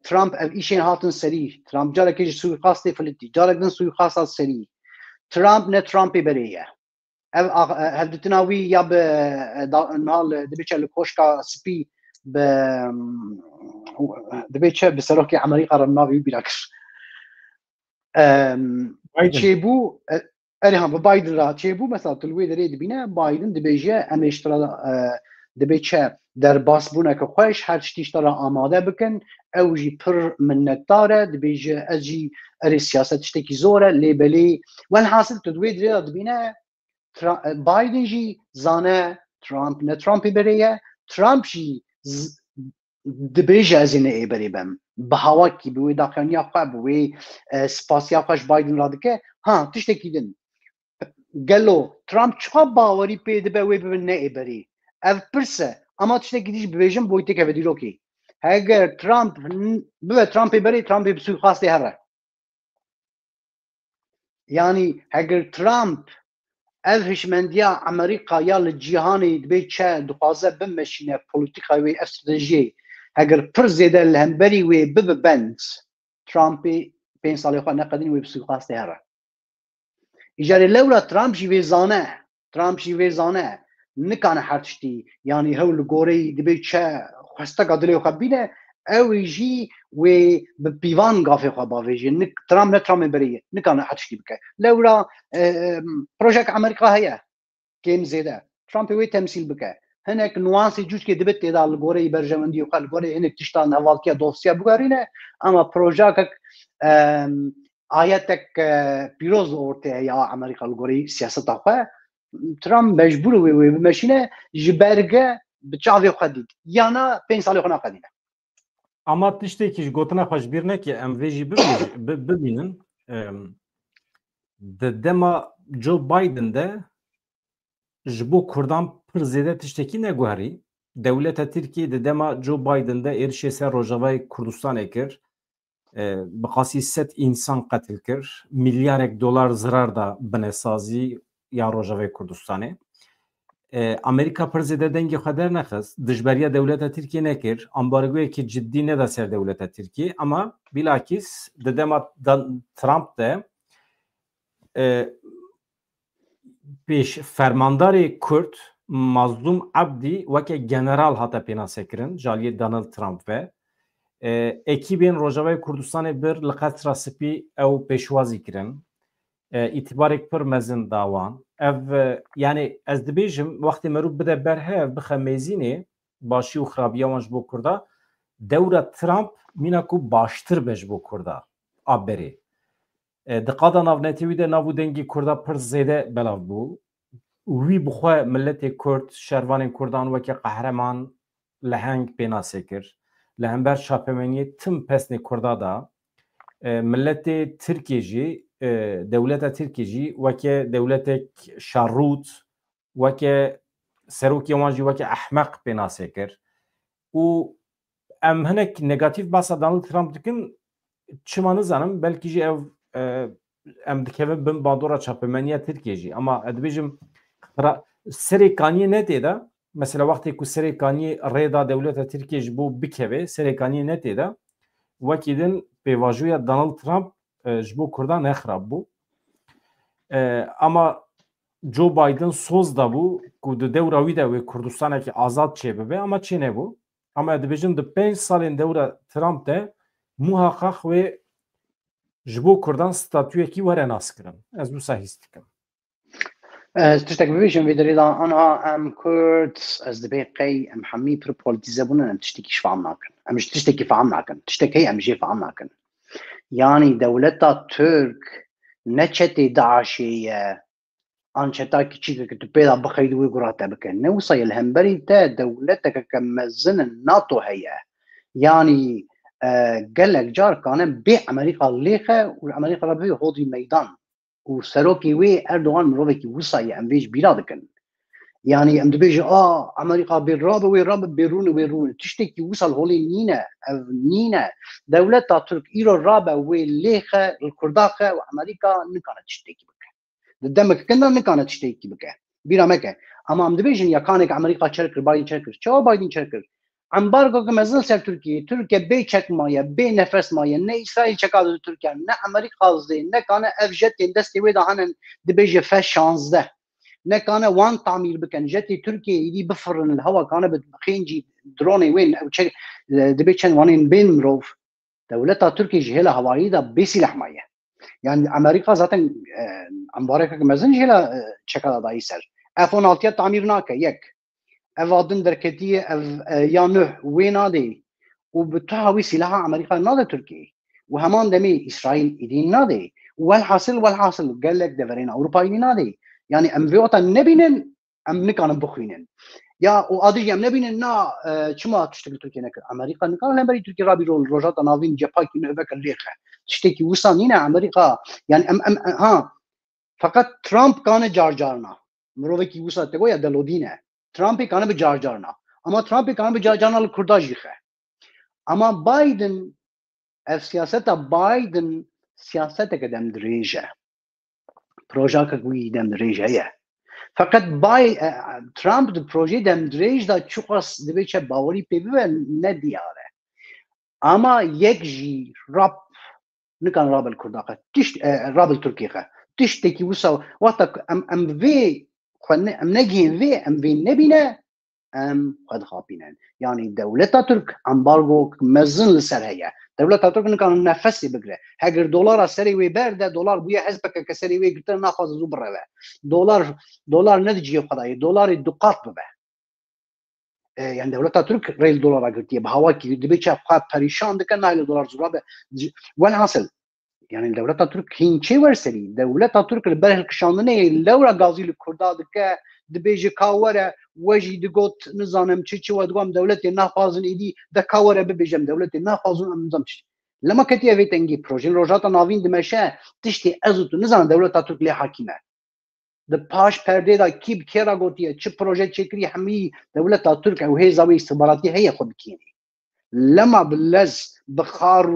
ترامب ايشين هاتن سري ترامب جرى كيجي سوي قاصدي فلتي جرى دن سوي قاصد سري ترامب نه ترامبي بريه هدتناوي ياب نال دبيتشا لكوشكا سبي دبيتشا بسروكي امريكا رناوي بيلاكش چێبوو ئەریان بە بايدن را چێبوو مەسا تلوێ دەرێ دبینە بايدن دەبێژە ئەمێشترا دەبێتچە دەرباسبوونەکە خۆش هەر شتیشتە را ئامادە بکەن ئەوژی پڕ منەتدارە دەبێژە ئەجی ئەرێ سیاست شتێکی زۆرە لێبەلێ وەنحاصل تدوێ درێ دبینە بايدن جی زانە ترامپ نە ترامپی بەرەیە ترامپ جی دبێژە ئەزێنە ئێبەرێ بەم بهاواکی بوی داخلیا خو بوی سپاسیا خوش بایدن را دکه ها تشتکی دن گلو ترامپ چقا باوری پیدا به وی ببین نه بری اف پرسه اما تشتکی دیش بویژن بویته که بدیرو کی اگر ترامپ به ترامپ بری ترامپ بسوی خاصی هره یعنی اگر ترامپ ev hişmendiya Amerika ya li cîhanê dibê çe dixwaze bimeşîne polîtika wê ev stratejiyê heger pir zêde li hemberî wê bibe bend Trumpê 5 salê xwe neqedîn wê bi suîqastê here. Îjarê lewra Trump jî vê zane Trump jî vê zane nikane her tiştî yanî hewl li goreyî dibê çe xwesteka dilê xwe bîne ew jî wê bi pîvan gafê xwe bavêjî Trump ne Trumpê berê nikane her tiştî bike. Lewra projek Amerîka heye kêm zêde Trumpê wê temsîl bike. Hinek nuansê cûçkê dibe têda li goreyî berjewendiyê xwe li gorê hinek tiştan hevaltiya dosya bigerîne ama projekek ayetek pîroz ortaya ya Amerîka li gorî siyaseta xwe Trump mecbûr wê bimeşîne ji berge bi çavê xwe dît yana 5 salê xwe neqedîne.
Ama tiştekî ji gotina xwe ji bîr neke em vê jî bibînin di dema Joe Biden de ji bo Kurdan pir zêde tiştekî neguherî. Dewleta Tirkiye di dema Joe Biden de êrişê ser Rojavayê Kurdistanê kir. Bi qasî 100 însan qetil kir. Milyarek dolar zirar da binesazî ya Rojavayê Kurdistanê. Amerika pir zêde dengê xwe dernexist. Dijberiya dewleta Tirkiye nekir. Ambargoyekî ciddî neda ser dewleta Tirkiye ama bilakîs di dema Trump de pêş fermandarê Kurd Mazlum Abdî weke general hata pênasekirin jaliyê Donald Trump ve ekîbên Rojavayê Kurdistanê bir li qetra spî ew pêşwazî kirin. İtibarek pir mezin dawan. Ev yani ez dibêjim wextê merû bide berhev bixe mêzînê başî û xirabiya wan ji bo Kurda dewra Trump mîna ku baştir be ji bo Kurda a berê. Di qada navnetê wî de nav û dengê Kurda pir zêde belav bû. Wî bixwe milletê Kurd şervanên Kurdan weke qehreman leheng pênasê kir. Li hember şapemeniyê tim pesnê Kurda da milletê Tirkiye jî dewleta Tirkiye jî weke dewletek şarrût weke serokê wan jî weke ehmeq pênasê kir û em hinek negatif basa Donald Trump dikin çima nizanim belkî jî ev em dikevin bin bandora çapemeniya Tirkiye jî ama ez dibêjim serê kaniyê netêda mesela wextê ku serê kaniyê rêda dewleta Tirkiye ji bo bikeve serê kaniyê netêda wekî din pêvajoya Donald Trump ji bo Kurdan nexirab bû ama Joe Biden soz da bû ku di dewra wî de wê Kurdistanekî azad çê bibe ama çê nebû ama ez dibêjim di 5 salên dewra Trump de muhaqqaq wê ji bo Kurdan statûyekî were nas kirin. Ez wisa hîs dikim.
Tiştek bibêjim vê derê de anha em Kurd ez dibê qey em hemî pir polîtîze bûnin em tiştekî ji fehm nakin. Em ji tiştekî fehm nakin. Tiştek heye em jê fehm nakin. Yani dewleta Türk ne çetê Daişê ye an çeta kiçîkek tu pêda bixeyî wê gura te bike. Ne wisa li hemberî te dewletekeke mezin NATO heye. Yani gelek car kane bê Amerîka lêxe û Amerîka re bivê hodî meydan. û serokê wê Erdogan mirovekî wisa ye em vê ji bîra dikin. Yani em dibêjin Amerîka bê rabe wê rabe bêrûnê wê rûne tiştekî wisa li holê nîne ev nîne dewleta Türk îro rabe wê lêxe li Kurda xe û Amerîka nikane tiştekî bike. Di demek kinda nikane tiştekî bike. Bîra meke. Ama em dibêjin yekanek Amerîka çerkir Biden çerkir. Çawa Biden çerkir? Embargo mezin ser Türkiye. Türkiye bê çekmaye, bê nefes maye, ne İsrail çekadı Türkiye, ne Amerika zê, ne kane ev jetên destê wê da hanin dibêje F-16. Ne kane wan tamîr bikin. Jetê Türkiye îdî bifirin li hewa kane bi xêncî dronê wê dibê çend wanên bên mirov. Dewleta Türkiye ji hêla hewayî da bê sîlah maye. Yani Amerika zaten embargo mezin ji hêla çekada dayî ser. F-16 tamîr nake yek. Ev adın derketiye ev ya nüh wê nadê û bi tuha wî sîlaha Amerîka nade Tirkiye û heman demê İsrail îdîn nadê û welhasıl gelek deverên Ewropayî îdîn nadê. Yani em vê ota nebînin em nikanin bixwînin. Ya û adî em nebînin na çima tiştekî Tirkiye nekir. Amerîka nikanin hemberî Tirkiye rabî rojata navîn cepakî nû veke lêxe. Tiştekî wisa nîne Amerîka yani em fakat Trump kane carcarna. Mirovekî wisa te goya delodîne. Trump'ê kane bi carcarna. Ama Trump'ê kane bi carcarna li Kurda jî xe. Ama Biden ev siyaseta Biden siyaseteke dem dirêj e. Projekek wî dem dirêj heye. فقط باي ترامپ د پروژه دم دريج دا چوقس دبيچه باوري پی و نه دیاره اما یک جی راب نکان رابل کرداقه تشت رابل ترکیه تشتکی وسا وقتا ام وی خن ام نگین وی ام وی نبینه ام قد خابینن يعني دولة ترك امبارغو مزن لسر هي دولة ترك كان نفسي بقرا هاجر دولار سري وي بارده دولار بويا حسبك كسري وي قلت ناخذ زبره دولار ندجي قضايا دولار الدقات ببه يعني دولة ترك ريل دولار قلت بهواكي دبيتشا بريشان دكان نايل دولار زرابه والحاصل يعني دولة ترك هين شي ورسلي دولة ترك البره الكشاندنه لورا غازي الكرداد دك دبيجي كاوره وجي دقوت نظام تشي ودقام دولتي نافازن ايدي دكاوره ببيجم دولتي نافازن امزمش لما كتي في تنجي بروجي روجاتا نافين دمشا تشتي ازوت نظام دولة ترك لي حاكمه د پاش پرده دا کی بکرا گوتیه چه پروژه چکری همی دولت ترک او هي زاويه استخباراتي هي خود بكيني لما باللز بخار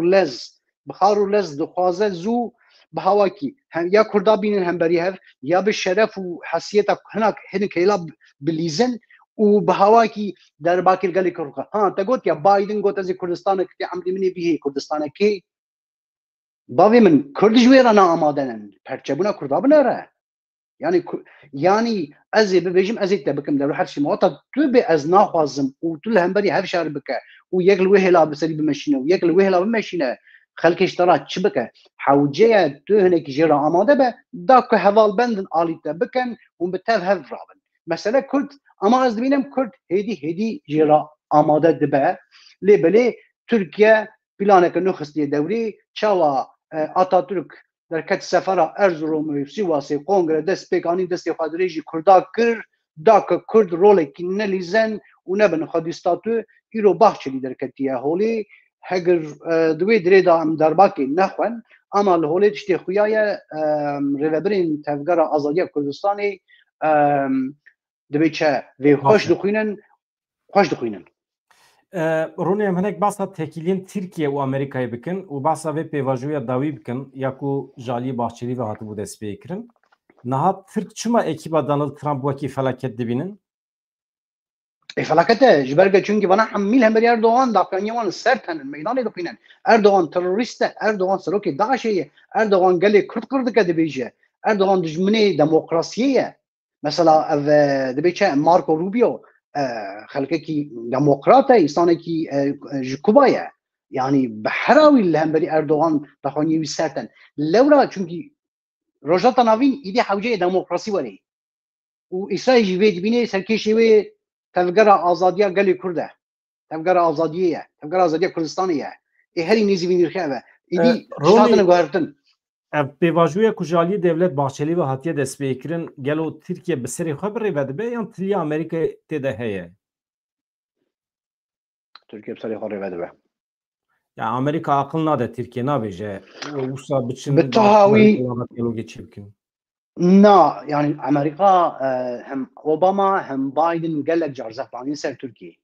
ولز دخوازه زو بهواكي هم يا كردا بينن هم بريهر يا بالشرف وحسيتك هناك هلا بالليزن وبهواكي در باكر قال لك ها انت قلت يا بايدن قلت زي كردستان كتي عمري مني به كردستان كي باوي من كرد جوير انا امادن پرچبونا كردا بنره يعني ازي ببيجم ازي تبكم دلو حرشي موطا تو از ناخوازم وتل هم بري هر شهر بك ويقل وهلا بسري بمشينه ويقل وهلا بمشينه خلك اشتراك شبكه حوجيه تو هناك جيرا اماده به داك هوال بندن اليته بكن وبتاف هف رابن مثلا كرد اما از بينم كرد هدي جيرا اماده دبه لبلي تركيا بلانك نخستي دوري شاوا اتاتürk در کت سفر ارزروم سیواسی کنگره دست پیکانی دست خادریجی کردا کر داک کرد رول کی نلیزن و نبن خادستاتو ایرو باخچلی در کتیه هولی هگر دوی دری دا ام درباکی نخون اما الهولی تشتی خویای ریوبرین تفگر آزادی کردستانی دوی چه وی خوش دخوینن
رونی هم هنک باسا تکیلین ترکیه و امریکای بکن و باسا و پیواجویا داوی بکن یاکو جالی باحچلی و هاتو بود اسپیکرن نها ترک چما اکیبا دانالد ترامپ وکی فلاکت دبینن؟
فلاکته جبرگه چونکی بنا حمیل هم بری اردوغان داکانیوان سرتن میدانی دخینن اردوغان تروریسته اردوغان سروکی داعشیه اردوغان گلی کرد که دبیجه اردوغان دجمنی دموکراسیه مثلا دبیچه مارکو روبیو خلقه کی دموکراته انسانه کی جکوبایه يعني بحراوي اللي هم بري اردوغان دخوني وسرتن لورا چونكي روجاتا نافين ايدي حوجه ديمقراطي وري واسرائيل جيبي بيني سركيشي وي تفجر ازاديه قال كرده تفجر ازاديه كردستانيه اي هري نيزي بيني الخيبه ايدي شاتن غارتن
پیواجوی کجالی دولت باحچلی و هاتیه دست بیکرین گلو ترکیه بسری خبری بده به یا تلی امریکا تده هیه
ترکیه بسری خبری بده به
یا امریکا عقل ناده ترکیه نبیجه وسا بچن
بالتهاوی
چیبکن
نا يعني امريكا هم اوباما هم بايدن قال لك جارزه بانين سر تركيا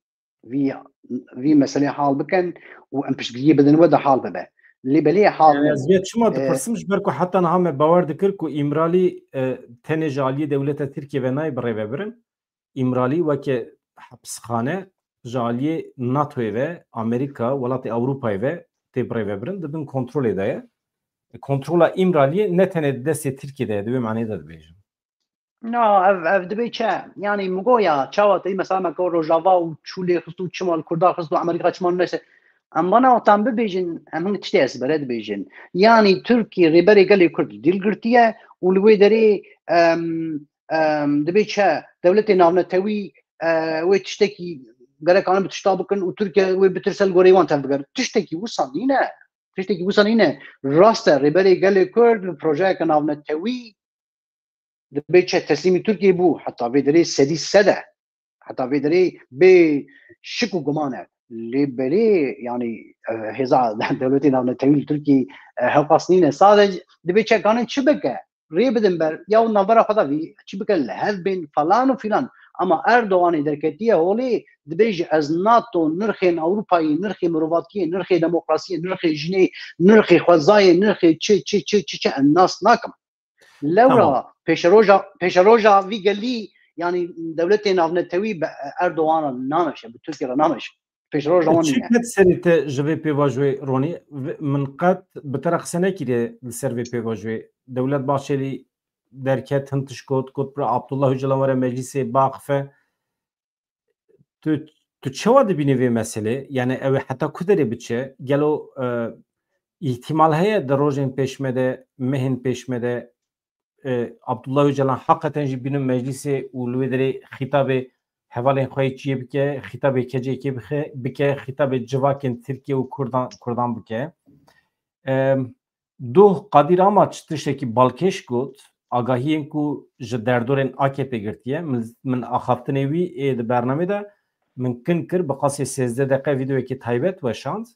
في مساله حال بكن وام بشكليه بدن ودا حال ببه اللي بليه حال
ازيت شما تپرسمش بركو حتى نهم باور دکر کو امرالي تن جالي دولت تركيا و ناي بري ببرن امرالي وك حبسخانه جالي ناتو و امريكا ولات اوروبا و تبري ببرن دبن کنترول ادايه کنترول امرالي نتنه دست تركيا ده معنی داد بيجم
اف دبيچه يعني مگويا چاواتي مثلا مكو روجاوا و چولي خصو چمال كردا خصو امريكا چمال نشه اما انا وطن ببيجن هم تشتي اسبرد بيجن يعني تركي ريبري قال كرد ديل قرتيه ولوي دري دبيچه دولتي ناونتوي وتشتكي قال كان بتشتابكن وتركيا وبترسل غوريوان تفكر تشتكي وصلينا راسته ريبري قال كرد البروجيه كان ناونتوي دبيچه تسليمي تركيا بو حتى بيدري سدي سده حتى بيدري بشكو جمانه اللي بلي يعني هزا دولتي ناونتوي تركي هقصنين صادج دبيچه كانت شبكه ريبدنبر يا نظره خدا في شبكه الهاف بين فلان وفلان اما اردوغان دركتيه هولي دبيج از ناتو نرخي اوروباي نرخي مروفاتيه نرخي ديمقراطيه نرخي جني نرخي خوزاي نرخي تشي الناس ناكم لورا پیشروجا وی گلی yani devletin avnetevi Erdoğan'a nameşe, bu Türkiye'de nameşe. Peşroja onu
Çi
ne?
ket serite ji vê pêvajiyê Ronî min qet bi te re qise nekiriye li ser vê pêvajiyê. Dewlet Bahçeli derket hin tişkot got bi Abdullah Öcalan were meclisê baxife. Tu çawa dibînî vê meselê? Yani ew ê heta ku derê biçe? Gelo ihtimal heye di rojên pêşme de, mehên pêşme de Abdullah Öcalan hakikaten jî bînin meclisê û li wê derê xîtabê hevalên xwe yê çiyê bike, xîtabê kecekê bike, xîtabê civakên Tirkiye û Kurdan bike. Duh Qadir Amaç tiştekî balkêş got, agahiyên ku ji derdorên AKP girtiye, min axaftinê wî ê di bernamê de min kin kir bi qasê 13 deqe vîdeoyekî taybet weşand.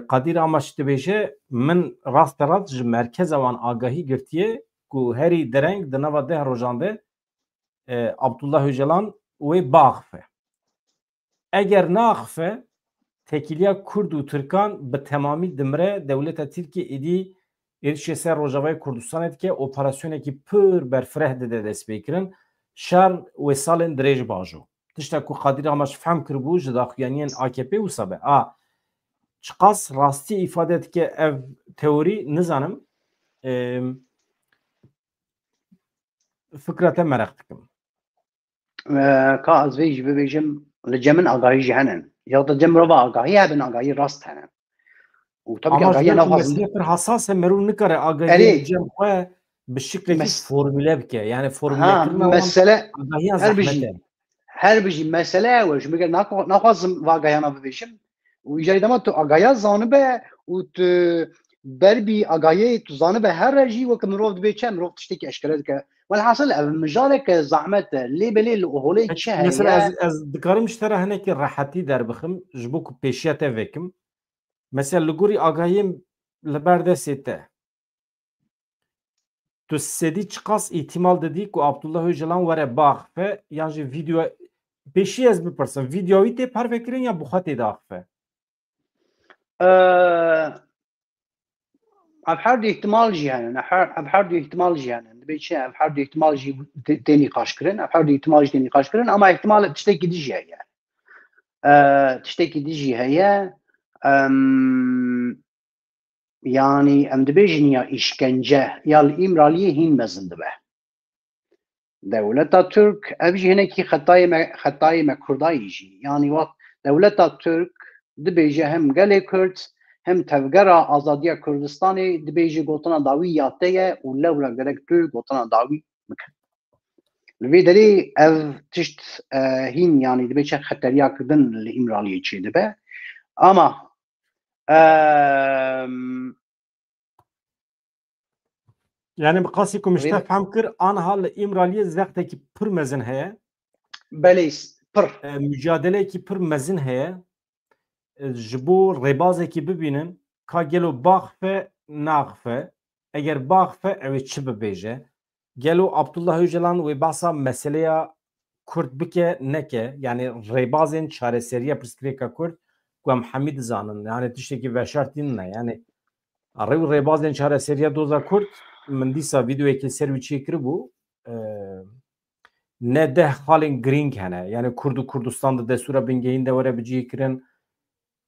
Qadir Amaç dibêje min rast ji merkeza wan agahî girtiye ku herî dereng di nava 10 rojan de Abdullah Öcalan wê biaxife. Eger naxife tekiliya Kurd û Türkan bi temamî dimire dewleta Tirkiye êdî êrişê ser Rojavayê Kurdistanê dike operasyonekî pir berfireh dide dest pêkirin şer wê salên dirêj bajo. Tiştek ku Qadir Amaç fehm kiribû ji daxuyaniyên AKP wisa be. Çi qas rastî îfade dike ev teorî nizanim. Fikra te merak dikim.
Ka ez vê jî bibêjim li cemin agahî jî henin. Ya da cem mirova agahî hebin agahî rast henin. û tabii ki
Ama
agahî navxwazin.
mesele pir hassas e merû nikare agahiyê cem xwe bi şiklekî formüle bike. Yani formülekirina agahiyan zehmet e.
Her bijî mesele ew e ji me naxwazim vagahiyana bibêjim û îcarî dema tu agahiya zanibe û tu berbî agahiyê tu zanibe her re jî wek mirov dibe çi mirov tiştekî eşkere dike. Welhasil ev mijareke zehmet e lê belê li holê çi heye.
Mesela ez dikarim ji te re hinekî rehetî derbixim ji bo ku pêşiya te vekim. Mesela li gorî agahiyên li ber destê te tu sedî çi qas îhtimal didî ku Abdullah Öcalan were biaxife yan jî vîdeo pêşî ez bipirsim vîdeo wî tê pervekirin ya bi xwe tê de axife?
Ev her du ihtimal jî henin. Ev her du ihtimal jî henin. Dibe çi ev her du ihtimal jî tê nîqaş kirin. Ev her du ihtimal jî tê nîqaş kirin ama ihtimal tiştekî dî jî heye. Tiştekî dî jî heye. Yani em dibêjin ya îşkence ya li îmraliyê hîn mezin dibe. Dewleta Türk ev jî hinekî xetayê me Kurdayî jî. Yani wat dewleta Türk dibêje hem gelê Kurd hem tevgera azadiya Kurdistanê dibêje gotina dawî ya te ye û lewra gerek tu gotina dawî bike. Li vê derê ev tişt hîn yani dibe çi xeteriya kirdin li îmraliyê çê dibe. Ama
Yani bi qasî ku mişte fehm kir anha li îmraliyê zextekî pir mezin heye.
Belê pir.
Mücadeleyekî pir mezin heye. Ji bo rêbazekî bibînin ka gelo biaxife naxife. Eger biaxife ew ê çi bibêje? Gelo Abdullah Öcalan wê behsa meseleya Kurd bike neke. Yani rêbazên çareseriya pirsgirêka Kurd ku em hemî dizanin. Yani tiştekî veşartîn ne? Yani rêw rêbazên çareseriya doza Kurd min dîsa vîdeoyekê ser wî çêkiribû ne deh halên girîng hene. Yani Kurd û Kurdistan di destûra bingehîn de were biciyêkirin.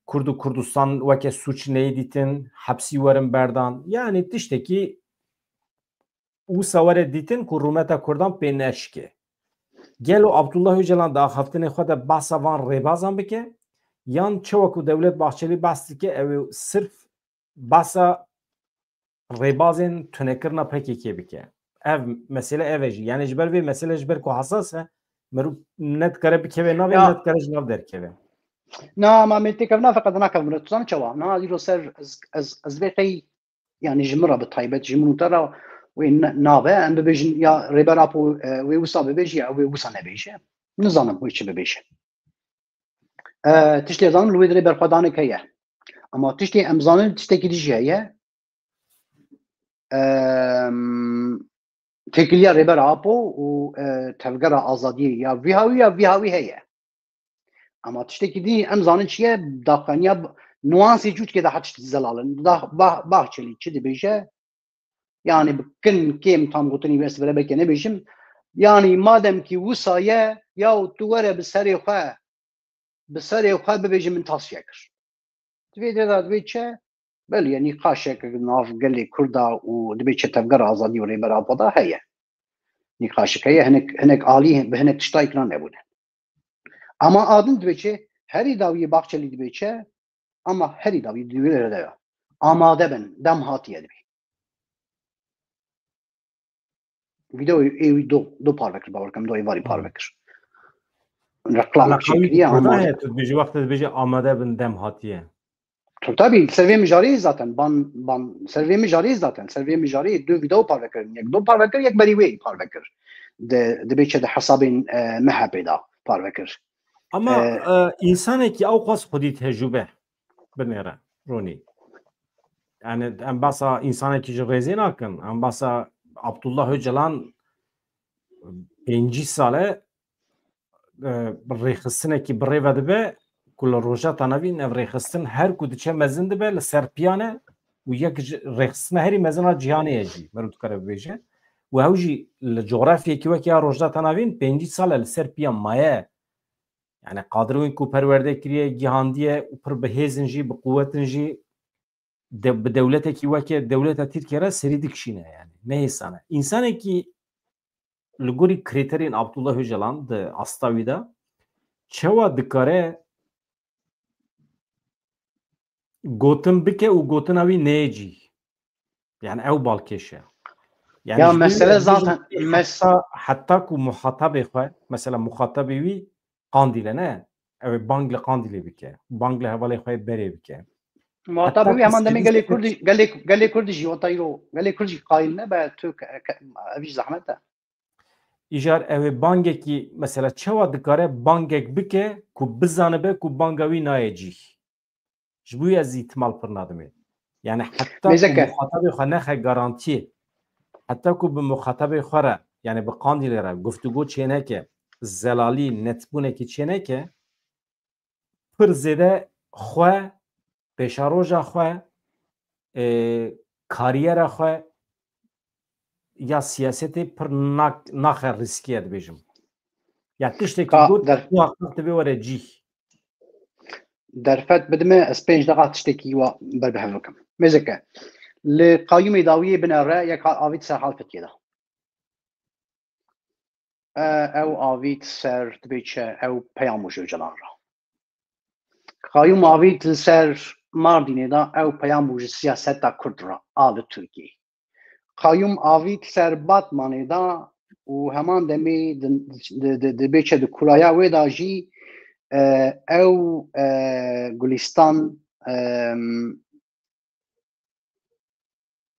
Kurd û Kurdistan weke suç neyê dîtin, hepsî werin berdan. Yani tiştekî wisa were dîtin ku rûmeta Kurdan pê neşike. Gelo Abdullah Öcalan da axaftinê xwe de behsa van rêbazan bike yan çawa ku Dewlet Bahçeli behs dike ew sirf behsa rêbazên tunekirina PKK bike. Ev mesele ev e jî. Yani ji ber vê mesele ji ber ku hesas e mirov ne dikare bikeve navê ne dikare ji nav derkeve.
Na ma mêtêkevna feqet nakevne tu zanî çawa. Na îro ser ez vê qey yani ji min re bi taybet ji min û te re wê nabe em bibêjin ya rêber apo wê wisa bibêje ya wê wisa nebêje. Nizanim wê çi bibêje. Tiştê zanim li wê derê berxwedanek heye. Ama tiştê em zanin tiştekî dî jî heye. Tekiliya rêber apo û tevgera azadiyê ya vî hawî heye. Ama tiştekî dî em zanin çi ye daxwaniya nuansê cûtkê de heta tiştî zelalin. Bahçeli çi dibêje yani bıkkın kim tam gotuni bes bere beke ne bişim yani madem ki vusaya ya tu vere bi serê xwe bibêjim min tas şekir divê de da divê çe belê yani nîqaşek nav gelê Kurda û dibê çe tevgera azadî û rêbera da heye nîqaşek heye hinek alî bi hinek tişta îkran nebûne ama adin dibê çe herî dawiyê baxçelî dibê çe ama herî dawî divê de ya amade bin dem hatiye dibê video ew do parvekir bawerkem do varî parvekir reklam çekiliye ama
tu dibêjî wexta dibêjî amade bin dem hatiye
tabii servê mijarî zaten ban servê mijarî zaten servê mijarî du video parvekir yek do parvekir yek berî wê parvekir dibê çe de hesabên mehebê da parvekir
ama insanekî ew xwast xwedî tecrübe binêre Ronî yani em basa insanekî ji rêzê nakin em basa Abdullah Öcalan 5 sale rêxistinekî bi rê ve dibe ku li rojata navîn ev rêxistin her ku diçe mezin dibe li ser piyane û yek rêxistina herî mezina cîhanê ye jî mer dikare bibêje û ew jî li coğrafyekî wekî ya rojata navîn 5 sale li ser piyan maye yani qadrîn ku perwerde kiriye gihandiye û pir bi hêzin jî bi quwetin jî bi dewletekî wekî dewleta Tirkiye re serî dikişîne yani ne hêsane însanekî li gorî kriterên Abdullah Öcalan di asta de çawa dikare gotin bike û gotina wî neyê cî yani ew balkêşe yani
ya mesele zaten
heta ku muhatabê xwe mesela muhatabê wî qandîle ne ew bang li qandîlê bike bang li hevalê xwe berê bike
muhatabê wî heman demê gelê Kurdî jî otayro gelê Kurd jî qayîl nebe tu evî zehmet e
îjar ew bangekî mesela çawa dikare bangek bike ku bizanibe ku banga wî nayê cî ji bo ez îhtimal pir nadime yani heta muhatabê xwe nexe garantiyê heta ku bi muhatabê xwe re yani bi qandîlê re guftûgû çêneke zelalî netbûnekî çêneke pir zêde xwe pêşaroja xwe kariyera xwe ya siyasetê pir naxe riskiye dibêjim ya tiştekî got dibe were cî
derfet bidime ez pênc deqa tiştekî wa berbihev bikim mêzeke li Qayyûmê dawiyê bine re yek avît ser Halfetiye da ew avît ser dibê çe ew Peyamûj Öcalan ra Qayyûm avît li ser Mardînê da ew Peyamûj siyaseta Kurd ra a li Tirkiyeyê Qayyûm avît ser Batmanê da û heman demê dibê çe di kuraya wê da jî ew Gulistan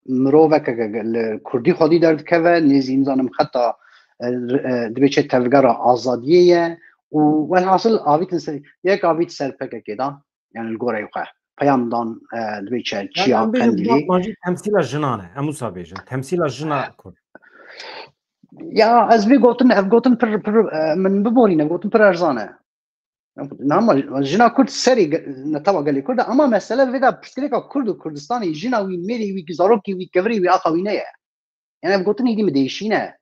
miroveke li Kurdî xwedî derdikeve nêzî nizanim xeta dibê çe tevgera azadiyê ye û welhasıl avîtin ser yek avît ser PKK da yani li gorê xwe peyamdan dibê çe çiya Qendîlê
temsîla jinan e em wisa bêjin temsîla jina Kurd
ya ez vê gotin ev gotin pir min biborîne gotin pir erzan e normal jina Kurd serî netava gelê Kurd ama mesele vê da piştgirêka Kurd û Kurdistanê jina wî mêrê wî zarokê wî kevirê wî axa wî ne ye yani ev gotin êdî mi değişîne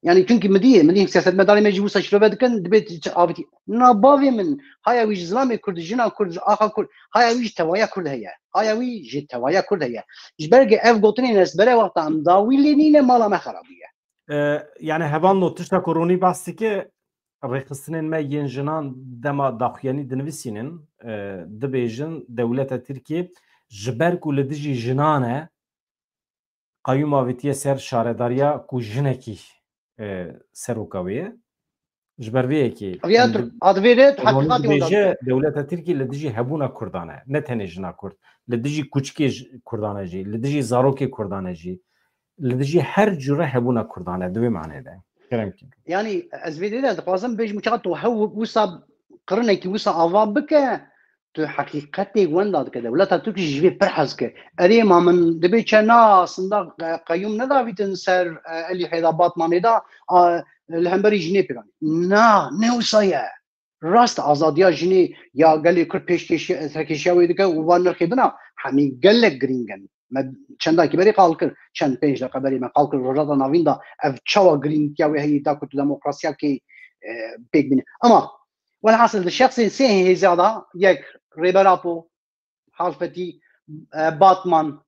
yani çünkü medî siyasetmedarê me jî wisa şirove dikin dibê avîtî na bavê min haya wî ji zilamê Kurd jina Kurd axa Kurd haya wî ji tevaya Kurd heye haya wî ji tevaya Kurd heye ji ber ev gotinên ezbere wexta em dawî lênîne mala me xerab bûye
yani hevan no tişta koronî bas dike rêxistinên me yên jinan dema daxuyanî dinivîsînin dibêjin dewleta Tirkiye ji ber ku li dijî jinan e Qayyûm avîtiye ser şaredariya ku jinekî seroka wê ye ji ber vê yekê bêje dewleta Tirkiye li dijî hebûna Kurdan e ne tenê jina Kurd li dijî kûçikê Kurdan e jî li dijî zarokê Kurdan e jî li dijî her cure hebûna Kurdan e divê manê de
yani ez vê de dixwazim bêjim çaqa tu hew wisa qirinekî wisa ava bike tu heqîqetê wenda dike dewleta Tirkiye ji vê pir hez ke erêma min dibê çe na aslında Qayyûm nedavîtin ser Elî Heyda Batmanê da li hemberî jinê pêranî na ne wisa ye rast azadiya jinê ya gelê Kurd pêşkêşiya wê dike û van nirxê bina hemî gelek girîng in چند کی بری قالکر چند 5 دقیقه بری من قالکر روزا ناوین دا اف چوا گرین یا هی دا کو دموکراسیا کی بیگ بین اما والحاصل الشخص سيه زياده يك ريبرابو حالفتي باتمان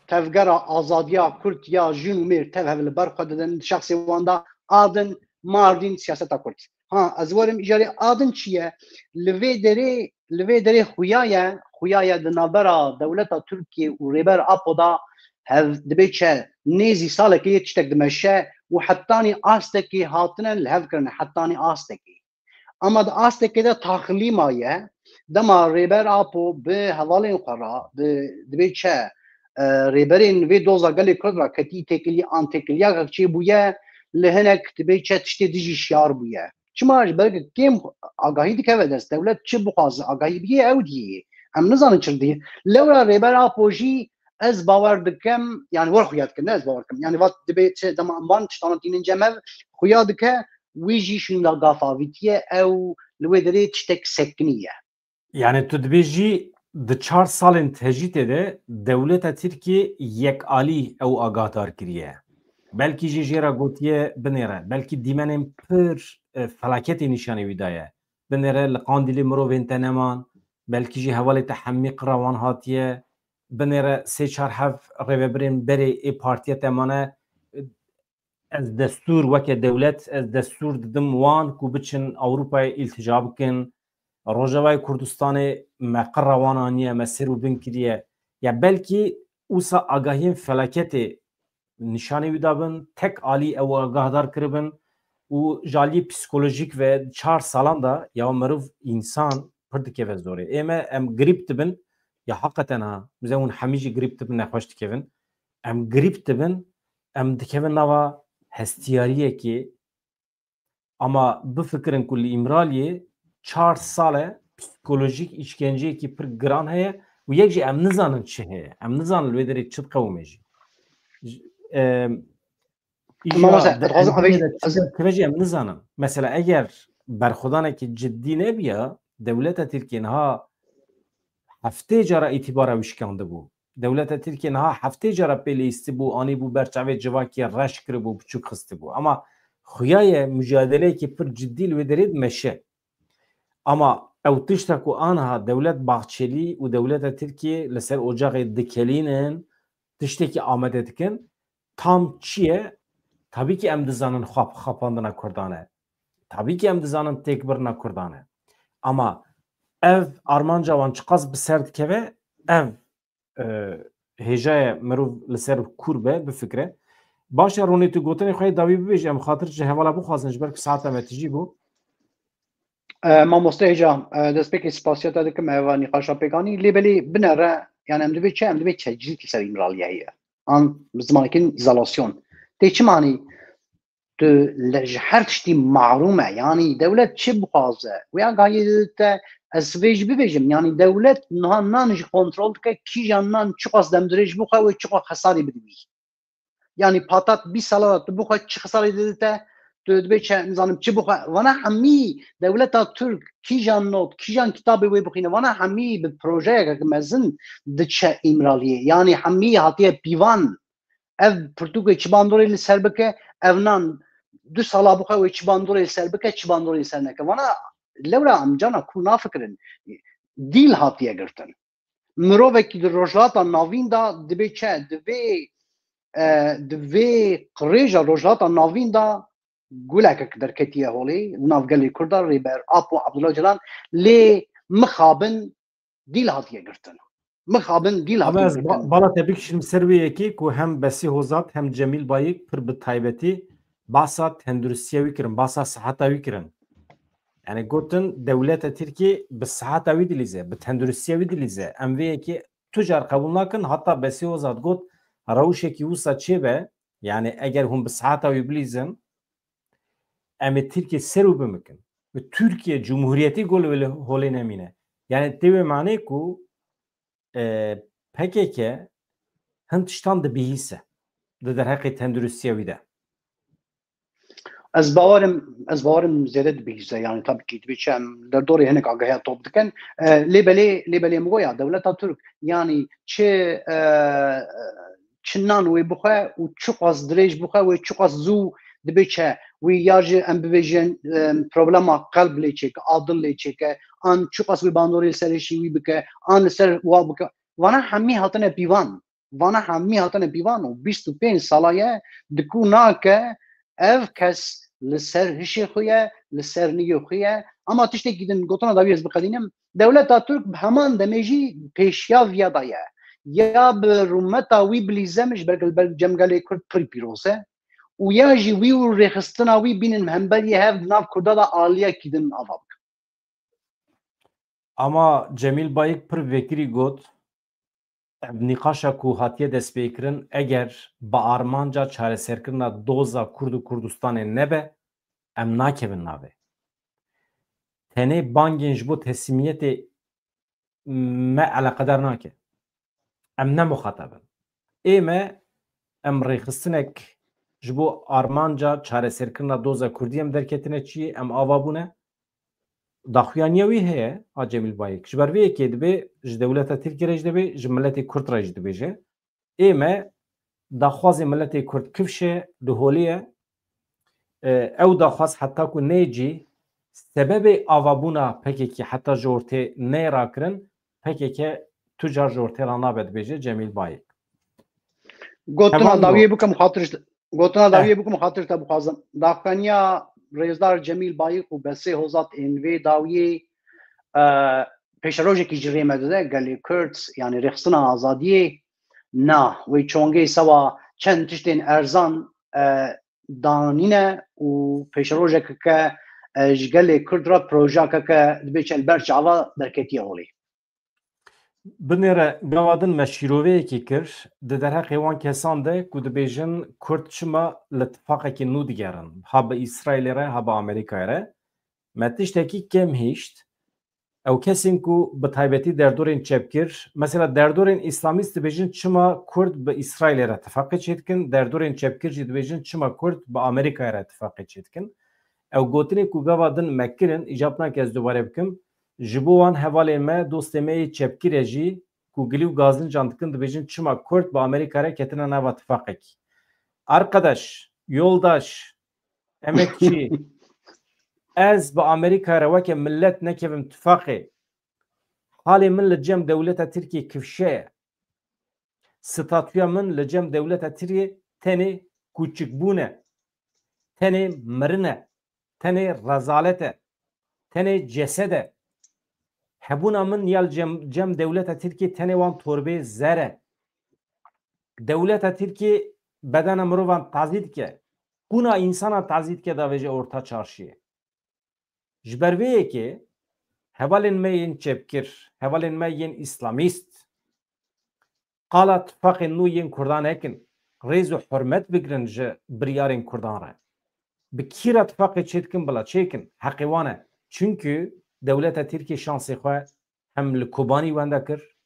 تفجر آزادیا کرد یا جنومیر تفهم البرق دادن شخصی واندا آدن ماردین سیاست کرد ها از ورم اجاره آدن چیه لوی دره خویایا دنابرا دولت ترکیه و ریبر آپودا هف دبیچه نیزی ساله که یکشتک دمشه و حتانی آستکی هاتنن لحف کرن حتانی آستکی اما دا آستکی دا تاخلی مایه دما ریبر آپو به حوالین قرا دبیچه ریبرین وی دوزا گلی کرد را کتی تکلی آن تکلیا چی بویه لهنک تبی چه تشتی دیجی شیار بویه چماش برگ کم آگاهی دیگه ودست دولت چه بخواز آگاهی بیه او دیه هم نزانن چر دیه لورا ریبر آپوژی از باور دکم یعنی ور خویاد کنه از باور کم یعنی وقت دبی چه دم انبان تشتان تینن جمع خویاد که ویجی شون دا گافاویتیه او لوی دری تشتک سکنیه
يعني تدبيجي د 4 سالên tecîtê de dewleta Tirkiye yekalî ew agatdar kiriye. Belkî jî jêra gotiye binêre, belkî dîmenên pir felaketê nîşanê wî daye. Binêre li qandîlê mirovên te neman, belkî jî hevalê te hemî qira wan hatiye, binêre 3-4 hev rêvebirên berê ê partiya te mane ez destûr weke dewlet ez destûr didim wan ku biçin Ewropayê îltica bikin. Rojavayê Kurdistanê me qira wan aniye me ser û bin kiriye ya belkî wisa agahiyên felaketê nîşanê wî dabin tek alî ew agahdar kiribin û ji aliyê psikolojîk ve 4 salan da ya mirov însan pir dikeve zorê em girîb dibin ya heqeten ha biz hûn hemî jî girîb dibin nexweş dikevin em girîb dibin em dikevin nava hestiyariyekê ama bifikirin ku li İmraliyê 4 sale psikolojik işkenceyekî pir giran heye û yek jî em nizanin çi heye em nizanin wê derê çi qewimê jî kivejî em nizanin mesela eger berxwedanekî ciddî nebiya dewleta Tirkiye niha heftê cara îtîbara wî şikandibû dewleta Tirkiye niha heftê cara pê lîstibû anî bû berçavê civakê reş kiribû biçûk xistibû ama xuyaye mücadeleyekî pir ciddî li wê derê dimeşe ama ew tiştek ku anha dewlet Bahçeli û dewleta Tirkiye li ser ocaqê dikelînin tiştekî amade dikin tam çi ye tabii ki em dizanin xapandina Kurdan e tabii ki em dizanin têkbirina Kurdan e ama ev armanca wan çiqas bi ser dikeve ev hêjaya mirov li ser kûr be bifikre baş e ronê tu gotinê xwe dawî bibêje em xatir ji hevala bixwazin ji ber ku saeta me tijî bû
مامۆستا هێجا دەستپێکی سپاسیەتە دەکەم ئەوە نیقاشە پێکانی لێبەلێ بنەرە یان ئەم دەبێت چه ئەم دەبێت چەجیتی سەر ئیمرالیە هەیە ئان زمانێکن ئیزالاسیۆن تێ چمانی ji her tiştî mahrum e yanî dewlet çi bixwaze wêya gayê te ez vê jî bibêjim yanî dewlet niha nan jî kontrol dike kîjan nan çi qas demdirê ji bo xwe wê çi qas xesarê bidivî yanî patat 20 sala tu bo xwe çi xesarê dide te دبی چه نزانم چی بخواه وانا همی دولت ترک کیجان نوت کیجان کتابی وی بخینه وانا همی به پروژه که مزن دچه ایمرالیه یعنی همی هاتیه پیوان ev Portugal çibandorê li ser bike evnan 2 sala bixwe wê çibandorê li ser bike çibandorê li ser neke wana lewra em cana ku nafikirin dîl hatiye girtin mirovekî di rojhilata navîn da dibe çe divê qirêja rojhilata navîn da gulekek derketiye holê navgelê Kurda rêber Apo Abdullah Öcalan lê mixabin dîl hatiye girtin mixabin dîl hatiye girtin
bala te bikişim ser wê yekê ku hem Besî Hozat hem Cemîl Bayîk pir bi taybetî basa tenduristiya wî kirin basa siheta wî kirin yani gotin dewleta Tirkiye bi siheta wî dilîze bi tenduristiya wî dilîze em vê yekê tu car qebûl nakin heta Besî Hozat got rewşekî wisa çêbe yani eger hûn bi siheta wî bilîzin em ê Tirkiye ser û bimikin ve Türkiye Cumhuriyetî gol holê nemîne yani tevê manê ku PKK hin tiştan dibihîse di derheqê tenduristiya wî de
از باورم زیاده بیشتر یعنی tabii ki بیشتر در دوره هنگ آگاهی توپ دکن لیبلی مگویا دولت ترک یعنی چه نانوی بخواه و چه قاس دریج بخواه و چه قاس زو دبیچه و یارج ام بیژن پروبلم قلب لیچه که عادل لیچه که آن چه قاس وی باندوری سرشی وی بکه آن سر وا بکه وانا همی هاتن بیوان و 25 ساله دکونا که ev kes li ser hişê xwe ye li ser niyê xwe ye ama tiştekî din gotina dawî ez biqedînim dewleta Türk bi heman demê jî pêşiya da ye ya bi rûmeta wî bilîze ji ber cemgelê Kurd pir pîroz e û ya jî wî û rêxistina wî bînin hemberiyê hev di nav Kurda da aliyekî din ava bike.
Ama Cemîl Bayik pir vekirî got nîqaşa ku hatiye destpêkirin eger bi armanca çareserkirina doza Kurd û Kurdistanê nebe em nakevin navê. Tenê bangên ji bo teslimiyetê me eleqedar nake. Em ne muxatabin. Ême em rêxistinek ji bo armanca çareserkirina doza Kurdî em derketine çi em ava bûne daxuyaniya wî heye a Cemîl Bayik ji ber vê yekê dibe ji dewleta Tirkiye re jî dibe ji miletê Kurd re jî dibêje ême daxwazê miletê Kurd kifşe di holê ye ew daxwaz heta ku nêcî sebebê avabûna PKK heta ji ortê nê rakirin PKK tu car ji ortê ra nabe dibêje Cemîl Bayik.
Gotina dawiyê bikim xatir te bixwazim daxuyaniya Rêzdar Cemîl Bayik û besê hozat ên vê dawiyê pêşerojekî ji rê me dide gelê Kurd yani rêxistina azadiyê na wê çongê sewa çend tiştên erzan danîne û pêşerojekeke ji gelê Kurd re projeyekeke dibe çend ber çava derketiye holê.
Binêre gavadin me şîroveyekî kir di derheqê wan kesan de ku dibêjin Kurd çima li tifaqekî nû digerin ha bi İsraîlê re ha bi Amerîkayê re me tiştekî kem hîşt ew kesên ku bi taybetî derdorên çepkir mesela derdorên İslamîst dibêjin çima Kurd bi İsraîlê re tifaqê çêdikin derdorên çepkir jî dibêjin çima Kurd bi Amerîkayê re tifaqê çêdikin ew gotinê ku gavadin me kirin îcab nake ez dubare bikim ji bo wan hevalên me dostê me yê çepkirê jî ku gilî û gazincan dikin dibêjin çima Kurd bi Amerîka re ketine nava tifaqekî. Arkadaş, yoldaş, emekçi ez bi Amerîka re weke millet nekevim tifaqê halê min li cem dewleta Tirkiye kifşe ye. Statûya min li cem dewleta Tirkiye tenê kûçikbûn e, tenê mirin e, tenê rezalet e, tenê cesed e. Hebûna min ya cem dewleta Tirkiye tenê wan torbê zer e. Dewleta Tirkiye bedena mirovan tazî dike. Qûna insana tazî dike davêje orta çarşiyê. Ji ber vê yekê hevalên me yên çepkir, hevalên me yên İslamîst qala tifaqên nû yên Kurdan hekin rêz û hurmet bigirin ji biryarên Kurdan re. Bi kî re tifaqê çêdikin bila çêkin heqê wan e. Çünkü dewleta Tirkiye şansê xwe hem li Kobanî wenda kir,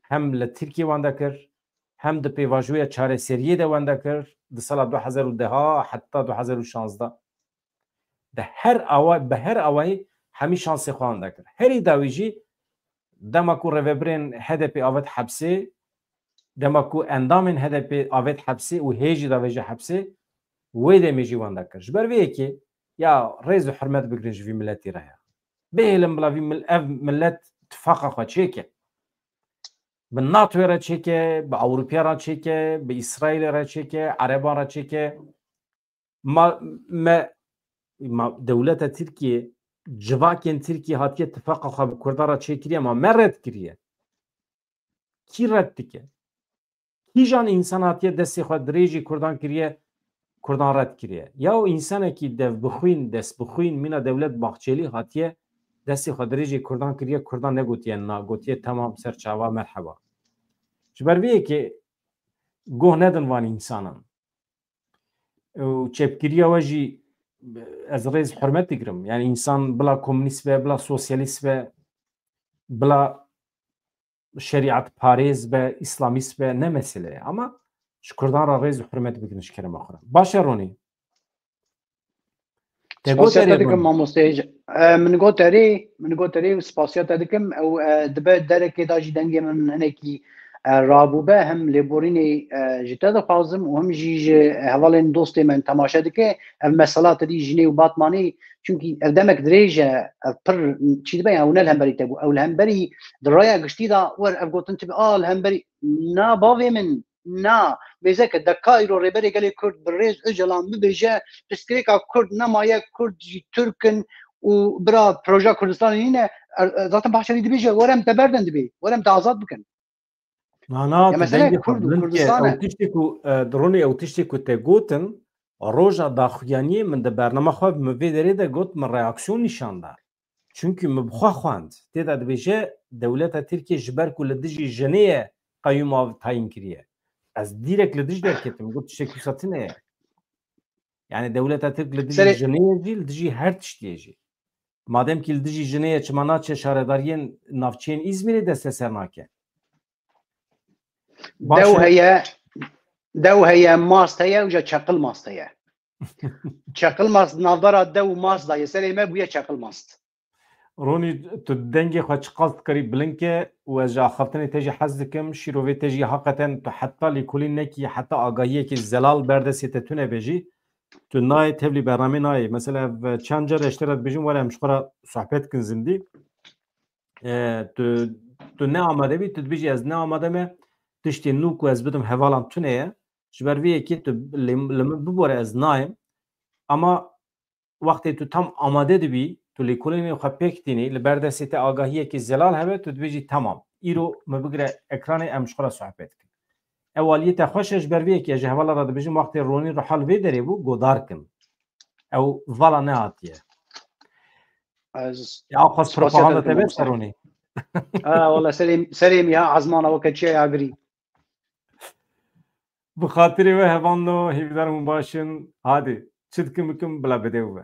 hem li Tirkiye wenda kir, hem di pêvajoya çareseriyê de wenda kir di sala 2010 heta 2016 de bi her awayî hemî şansê xwe wenda kir. Herî dawî jî dema ku revebirên HDP avet hepsê dema ku endamên HDP avet hepsê û hê jî davêje hepsê wê demê jî wenda kir. Ji ber vê yekê ya rêz û hurmet bigirin ji vî milletî re ya. Bêhêlin bila vî ev millet tifaqa xwe çêke. Bi NATOyê re çêke, bi Ewropaya re çêke, bi İsraîlê re çêke, Ereban re çêke. Me dewleta Tirkiye civakên Tirkiye hatiye tifaqa xwe bi Kurdan re çêkiriye ama me red kiriye. Kî red dike? Kîjan însan hatiye destê xwe dirêjî Kurdan kiriye, Kurdan red kiriye. Ya o însanekî dev bixwîn, dest bixwîn mîna dewlet baxçelî hatiye destê xwe dirêjî Kurdan kiriye, Kurdan negotiye na, gotiye temam serçava merheba. Ji ber vê yekê goh nedin van însanan. Û çepkiriya we jî ez rêz hurmet digirim. Yani însan bila komünîst be, bila sosyalîst be, bila şeriat parêz be, İslamîst be ne mesele ye. Ama ji Kurdan re rêz û hurmet bigirin ji kerema xwe. Baş e Ronî.
سپاسیت دکم مامۆستایج من گۆتەرێ و سپاسیت دکم ئەو دبە دەرەکێ داژی دەنگێ من هەنێکی رابووبە هەم لێبۆرینێ ji te dixwazim û him jî ji hevalên dostê min temaşe dike ev mesela tedî jinê û batmanî çunkî ev demek dirêj e ev pir çî dibe ew ne li hemberî te bû ew li hemberî di raya giştî da wer ev gotin tibe li hemberî na bavê min na bêzeke deka îro rêberê gelê Kurd bi rêz Öcalan bibêje piskirêka Kurd nemaye Kurd jî Türkin û bira proja Kurdistanê nîne zaten bahçelî dibêje werem te berdin dibê werem te azad bikin
Mana dengê Kurdistan tiştê ku dronê ew tiştê ku te gotin roja daxuyaniyê min di bername xwe mi vê derê de got min reaksiyon nîşan da. Çünkü mi bixwe xwend tê de dibêje dewleta Tirkiye ji ber ku li dijî jinê qeyûma tayin kiriye. Ez dîrek li dij derketim got tiştekî wisa ne ye. Yani dewleta Tirk li dijî jinê jî li dijî her tiştiyê jî. Madem ki li dijî jinê çima naçe şaredariyên navçeyên İzmîrê deste ser nake.
Dew heye mast heye û çaqil mast heye. Çaqil mast navbera dew mast da serê me bûye çaqil mast.
Ronî tu dengê xwe çiqas dikarî bilinkê û ez ji axaftinê te jî hez dikim şîrovê te jî heqeten tu heta lêkolîn nekî heta agahiyekî zelal berdestê te tune bêjî tu nayê tevlî bernamê nayê mesela ev çend car eştera dibêjin were em ji xwe re sohbet bikin zindî tu ne amade bî tu dibêjî ez ne amade me tiştê nû ku ez bidim hevalan tune ye ji ber vê yekê tu li min bibore ez nayêm ama wextê tu tam amade dibî tu lêkolînê xwe pêk tînî li ber destê te agahiyekî zelal hebe tu dibêjî temam îro me bigire ekranê em ji xwe re sohbet bikin ew aliyê te xweş e ji ber vê yekê ji hevala re dibêjim wextê ronî rihal vê derê bû godar kin ew vala nehatiye ya xwest propaganda te bêst ronî
والله سلیم ya ezmana weke çiye ya girî
bi xatirê we hevan no hêvdar hûn başin hadî çi dikim bikim bila bidê we